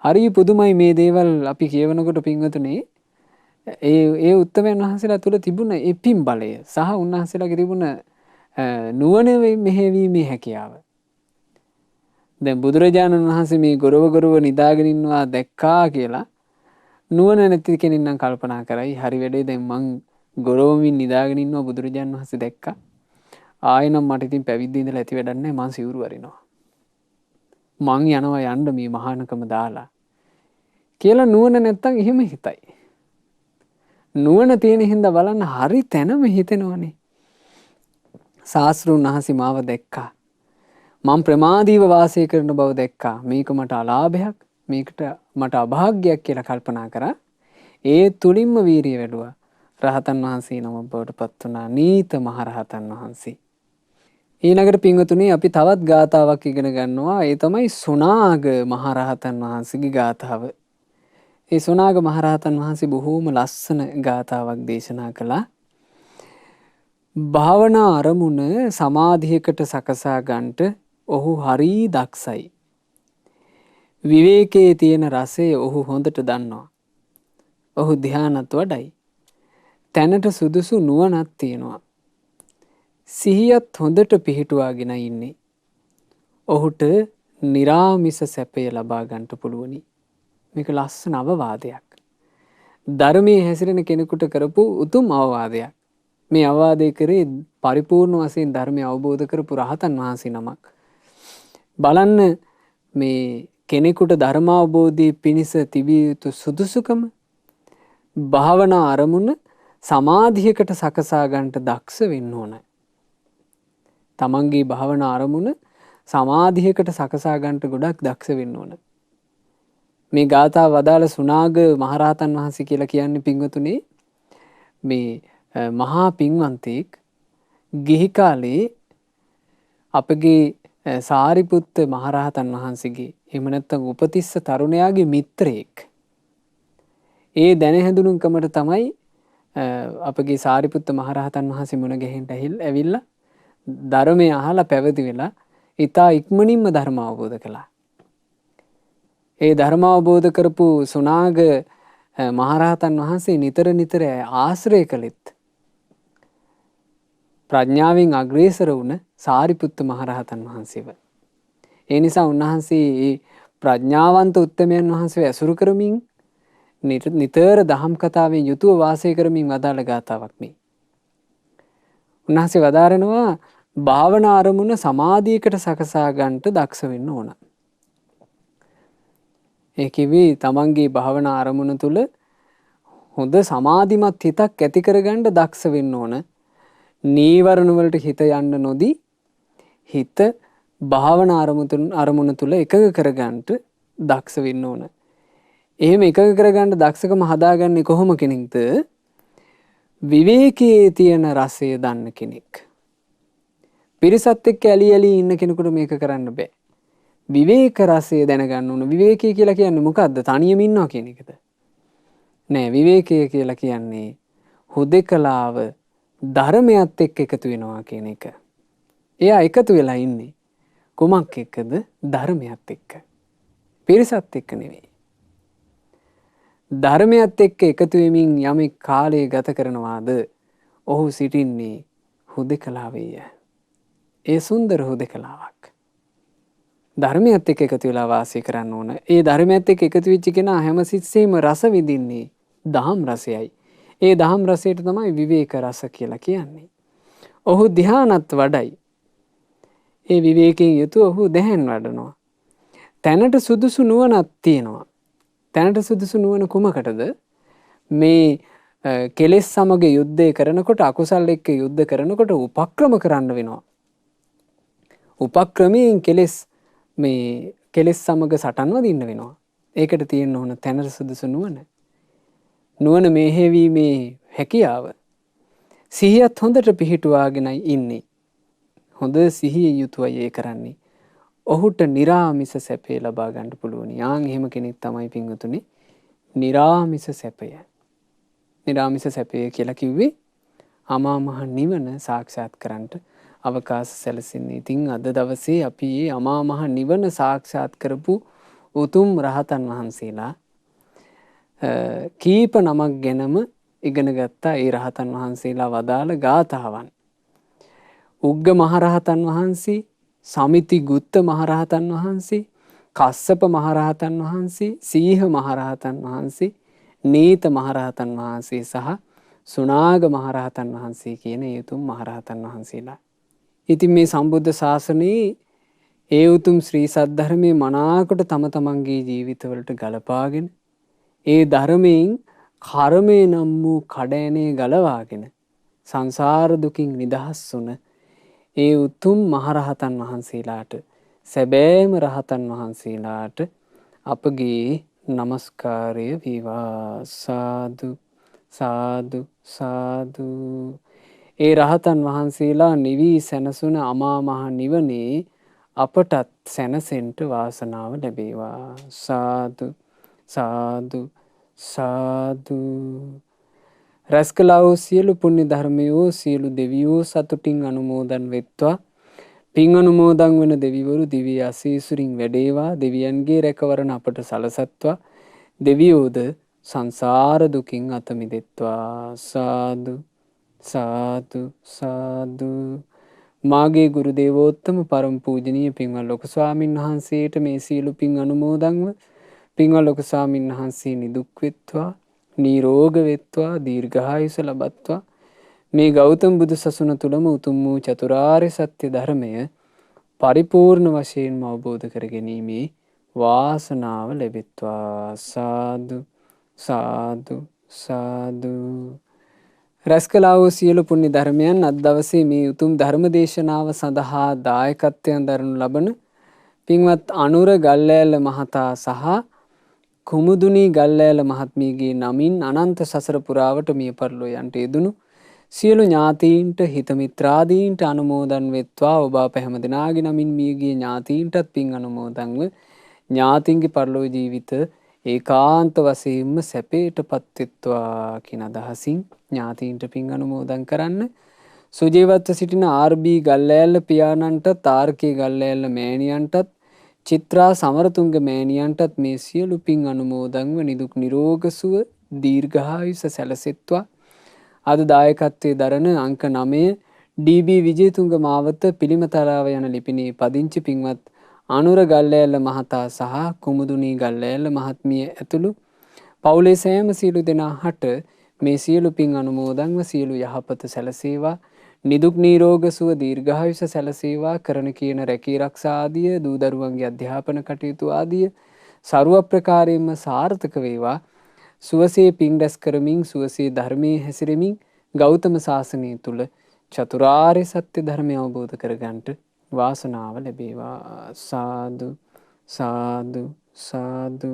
හරි පුදුමයි මේ දේවල් අපි කියවනකොට පින්වතුනේ ඒ උත්තමයන් වහන්සේලා තුල තිබුණ ඒ පින් බලය සහ උන්වහන්සේලාගේ තිබුණ නුවණ මෙහෙවීමේ හැකියාව. දැන් බුදුරජාණන් වහන්සේ මේ ගොරව නිදාගෙන ඉන්නවා දැක්කා කියලා නුවණ නැති කෙනෙක් නම් කල්පනා කරයි හරි වැඩේ දැන් මං ගොරවමින් නිදාගෙන ඉන්නවා බුදුරජාණන් වහන්සේ දැක්කා. ආයෙනම් මට ඉතින් පැවිදි ඉඳලා ඇති වැඩක් නැහැ, මං සිවුරු වරිනවා. මං යනවා යන්න මේ මහානකම දාලා කියලා නුවණ නැත්තම් එහෙම හිතයි. නුවණ තියෙන හින්දා බලන්න හරි තැනම හිතෙනවනේ. ශාස්ත්‍රුන් වහන්සේ මාව දැක්කා. මම ප්‍රමාදීව වාසය කරන බව දැක්කා. මේක මට අලාභයක්, මේකට මට අභාග්‍යයක් කියලා කල්පනා කරා. ඒ තුලින්ම වීරිය වැඩුවා. රහතන් වහන්සේ නම බවට පත් වුණා, නීත මහරහතන් වහන්සේ. ඊළඟට පින්වතුනි අපි තවත් ගාථාවක් ඉගෙන ගන්නවා. ඒ තමයි සුනාග මහරහතන් වහන්සේගේ ගාථාව. ඒ සුනාග මහරහතන් වහන්සේ බොහෝම ලස්සන ගාථාවක් දේශනා කළා. භාවනා අරමුණ සමාධියකට සකසා ගන්නට ඔහු හරි දක්ෂයි. විවේකයේ තියෙන රසය ඔහු හොඳට දන්නවා. ඔහු ධ්‍යානත් වඩයි. තැනට සුදුසු නුවණක් තියෙනවා. සිහියත් හොඳට පිහිටුවාගෙන ඉන්නේ. ඔහුට निराமிස සැපය ලබා ගන්නට පුළුවනි. මේක ලස්සන අවවාදයක්. ධර්මයේ හැසිරෙන කෙනෙකුට කරපු උතුම් අවවාදයක්. මේ අවවාදය කරේ පරිපූර්ණ වශයෙන් ධර්මය අවබෝධ කරපු රහතන් වහන්සේ නමක්. බලන්න මේ කෙනෙකුට ධර්මාවබෝධයේ පිණිස තිබිය යුතු සුදුසුකම භාවනා අරමුණ සමාධියකට සකසා ගන්නට දක්ෂ වෙන්න ඕන. තමන්ගේ භාවනා අරමුණ සමාධියකට සකසා ගන්නට ගොඩක් දක්ෂ වෙන්න ඕන. මේ ගාථාව වදාළ සුනාග මහරහතන් වහන්සේ කියලා කියන්නේ පින්වතුනේ මේ මහා පින්වන්තෙක් ගිහි කාලේ අපගේ සාරිපුත්ත මහරහතන් වහන්සේගේ එහෙම නැත්නම් උපතිස්ස තරුණයාගේ මිත්‍රයෙක්. ඒ දැන හැඳුනුම්කමට තමයි අපගේ සාරිපුත්ත මහරහතන් වහන්සේ මුණ ගැහෙන්න ඇවිල්ලා ධර්මය අහලා පැවිදි වෙලා ඊතා ඉක්මනින්ම ධර්ම අවබෝධ කළා. ඒ ධර්ම අවබෝධ කරපු සුනාග මහරහතන් වහන්සේ නිතර ආශ්‍රය කළෙත් ප්‍රඥාවෙන් අග්‍රේසර වුණ සාරිපුත්ත මහරහතන් වහන්සේව. ඒ නිසා උන්වහන්සේ ප්‍රඥාවන්ත උත්තමයන් වහන්සේ ඇසුරු කරමින් නිතර දහම් කතාවෙන් යුතුව වාසය කරමින් වදාළ ගාතාවක් මේ. උන්වහන්සේ වදාරනවා භාවනා අරමුණ සමාධියකට සකසා ගන්නට දක්ෂ වෙන්න ඕන. ඒ කිවි තමන්ගේ භාවනා අරමුණ තුල හොඳ සමාධිමත් හිතක් ඇති කරගන්න දක්ෂ වෙන්න ඕන. නීවරණ වලට හිත යන්න නොදී හිත භාවනා අරමුණ තුල එකඟ කරගන්න දක්ෂ වෙන්න ඕන. එහෙම එකඟ කරගන්න දක්ෂකම හදාගන්නේ කොහොම කෙනෙක්ද? විවේකයේ තියෙන රසය දන්න කෙනෙක්. පිරිසත් එක්ක ඇලි ඇලි ඉන්න කෙනෙකුට මේක කරන්න බෑ. විවේක රසය දැනගන්න ඕන. විවේකී කියලා කියන්නේ මොකද්ද? තනියම ඉන්නවා කියන එකද? නෑ, විවේකය කියලා කියන්නේ හුදෙකලාව ධර්මයත් එක්ක එකතු වෙනවා කියන එක. එයා එකතු වෙලා ඉන්නේ කුමක් එක්කද? ධර්මයත් එක්ක. පිරිසත් එක්ක නෙවෙයි. ධර්මයත් එක්ක එකතු වෙමින් යමෙක් කාලය ගත කරනවාද ඔහු සිටින්නේ හුදෙකලාවේය. ඒ සුන්දර හුදෙකලාවක්. ධර්මයත් එක්ක එකතු වෙලා වාසය කරන්න ඕන. ඒ ධර්මයත් එක්ක එකතු වෙච්ච කෙනා හැමතිස්සෙම රස විඳින්නේ දහම් රසයයි. ඒ දහම් රසයට තමයි විවේක රස කියලා කියන්නේ. ඔහු ධ්‍යානත් වඩයි. ඒ විවේකයෙන් යුතුව ඔහු දැහැන් වඩනවා. තැනට සුදුසු නුවණක් තියෙනවා. තැනට සුදුසු නුවණ කුමකටද? මේ කෙලෙස් සමග යුද්ධය කරනකොට, අකුසල් එක්ක යුද්ධ කරනකොට උපක්‍රම කරන්න වෙනවා. උපක්‍රමයෙන් කෙලෙස් සමග සටන් වදින්න වෙනවා. ඒකට තියෙන්න ඕන තැනට සුදුසු නුවණ. නුවණ මෙහෙවීමේ හැකියාව. සිහියත් හොඳට පිහිටුවාගෙනයි ඉන්නේ. හොඳ සිහිය යුතුවයි ඒ කරන්නේ. ඔහුට නිරාමිස සැපේ ලබා ගන්න පුළුවන්. යාන් එහෙම කෙනෙක් තමයි පින්වතුනි නිරාමිස සැපය. නිරාමිස සැපය කියලා කිව්වේ අමා මහ නිවන සාක්ෂාත් කරන්නට අවකාශ සැලසෙන්නේ. ඉතින් අද දවසේ අපි මේ අමා මහ නිවන සාක්ෂාත් කරපු උතුම් රහතන් වහන්සේලා කීප නමක් ගැනම ඉගෙන ගත්තා. ඒ රහතන් වහන්සේලා වදාළ ගාථාවන්. උග්ග මහරහතන් වහන්සේ, සමිති ගුත්ත මහරහතන් වහන්සේ, කස්සප මහරහතන් වහන්සේ, සීහ මහරහතන් වහන්සේ, නීත මහරහතන් වහන්සේ සහ සුනාග මහරහතන් වහන්සේ කියන ඒ උතුම් මහරහතන් වහන්සේලා. ඉතින් මේ සම්බුද්ධ ශාසනයේ ඒ උතුම් ශ්‍රී සද්ධර්මයේ මනාකොට තම තමන්ගේ ජීවිතවලට ගලපාගෙන ඒ ධර්මයෙන් කර්මය නම් වූ කඩෑනේ ගලවාගෙන සංසාර දුකින් නිදහස් වුණ ඒ උතුම් මහරහතන් වහන්සේලාට, සැබෑම රහතන් වහන්සේලාට අපගේ නමස්කාරය වේවා. සාදු සාදු සාදු. ඒ රහතන් වහන්සේලා නිවී සැනසුන අමා මහ නිවනේ අපටත් සැනසෙන්ට වාසනාව ලැබේවා. සාදු සාදු සාදු. රැස් කළා වූ සියලු පුණ්‍ය ධර්මයෝ සියලු දෙවියෝ සතුටින් අනුමෝදන් වෙත්වා. පින් අනුමෝදන් වන දෙවිවරු දිව්‍ය ආශීර්වාදයෙන් වැඩේවා. දෙවියන්ගේ රැකවරණ අපට සලසත්වා. දෙවියෝද සංසාර දුකින් අත මිදෙත්වා. සාදු සාදු සාදු. මාගේ ගුරු දේවෝත්තම පරම පූජනීය පින්වත් ලොකු ස්වාමින් වහන්සේට මේ සියලු පින් අනුමෝදන්ව පින්වත් ලොකු ස්වාමින් වහන්සේ නිදුක් වෙත්වා, නිරෝග වෙත්වා, දීර්ඝායුෂ ලබත්වා. මේ ගෞතම බුදු සසුන තුළම උතුම් වූ චතුරාර්ය සත්‍ය ධර්මය පරිපූර්ණ වශයෙන්ම අවබෝධ කර ගැනීමේ වාසනාව ලැබෙත්වා. සාදු සාදු සාදු. රැස් කළා වූ සියලු පුණ්‍ය ධර්මයන් අද දවසේ මේ උතුම් ධර්ම දේශනාව සඳහා දායකත්වයෙන් දරනු ලබන පින්වත් අනුර ගල්ලෑල්ල මහතා සහ කුමුදුනී ගල්ලෑල මහත්මියගේ නමින් අනන්ත සසර පුරාවට මිය පරලෝ යන්ට යෙදුණු සියලු ඥාතීන්ට හිත මිත්‍රාදීන්ට අනුමෝදන් වෙත්වා. ඔබ අප හැම දෙනාගේ නමින් මියගිය ඥාතීන්ටත් පින් අනුමෝදන්ව ඥාතීන්ගේ පරලෝ ජීවිත ඒකාන්ත වශයෙන්ම සැපයටපත් වෙත්වා කියන අදහසින් ඥාතීන්ට පින් අනුමෝදන් කරන්න. සුජීවත්ව සිටින ආර්.බී. ගල්ලෑල්ල පියාණන්ටත් ආර්.කේ. ගල්ලෑල්ල මෑණියන්ටත් චිත්‍රා සමරතුංග මෑණියන්ටත් මේ සියලු පින් අනුමෝදන්ව නිදුක් නිරෝග සුව දීර්ඝායුෂ සැලසෙත්වා. අද දායකත්වයේ දරන අංක 9 ඩී.බී. විජේතුංග මාවත පිළිමතලාව යන ලිපිනේ පදිංචි පින්වත් අනුර ගල්ලෑල්ල මහතා සහ කුමුදුනී ගල්ලෑල්ල මහත්මිය ඇතුළු පවුලේ සෑම සියලු දෙනාට මේ සියලු පින් අනුමෝදන්ව සියලු යහපත සැලසේවා. නිදුක් නිරෝග සුව දීර්ඝායුෂ සැලසේවා. කරන කියන රැකී ආරක්ෂා ආදිය, දූ දරුවන්ගේ අධ්‍යාපන කටයුතු ආදිය ਸਰව ප්‍රකාරයෙන්ම සාර්ථක වේවා. සුවසේ පින් රැස් කරමින් සුවසේ ධර්මයේ හැසිරෙමින් ගෞතම සාසනය තුල චතුරාර්ය සත්‍ය ධර්මය අවබෝධ කරගන්නට වාසනාව ලැබේවා. සාදු සාදු සාදු.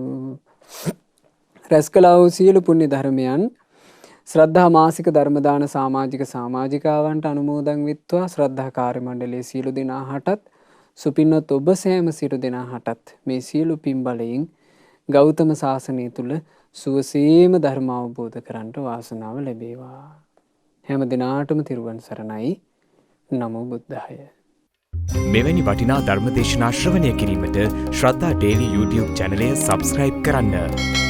රැස් කළා වූ සියලු පුණ්‍ය ධර්මයන් ශ්‍රද්ධා මාසික ධර්මදාන සමාජිකාවන්ට අනුමෝදන් විත්වා ශ්‍රද්ධා කාර්ය මණ්ඩලයේ සියලු දෙනා හටත් සුපින්වත් ඔබ සෑම සියලු දෙනා හටත් මේ සියලු පින් බලයෙන් ගෞතම සාසනය තුල සුවසේම ධර්ම අවබෝධ කරගන්නට වාසනාව ලැබේවා. හැම දිනාටම තිරුවන් සරණයි. නමෝ බුද්ධාය. මෙවැනි වටිනා ධර්මදේශනා ශ්‍රවණය කිරීමට ශ්‍රද්ධා ඩේලි YouTube චැනලය සබස්ක්‍රයිබ් කරන්න.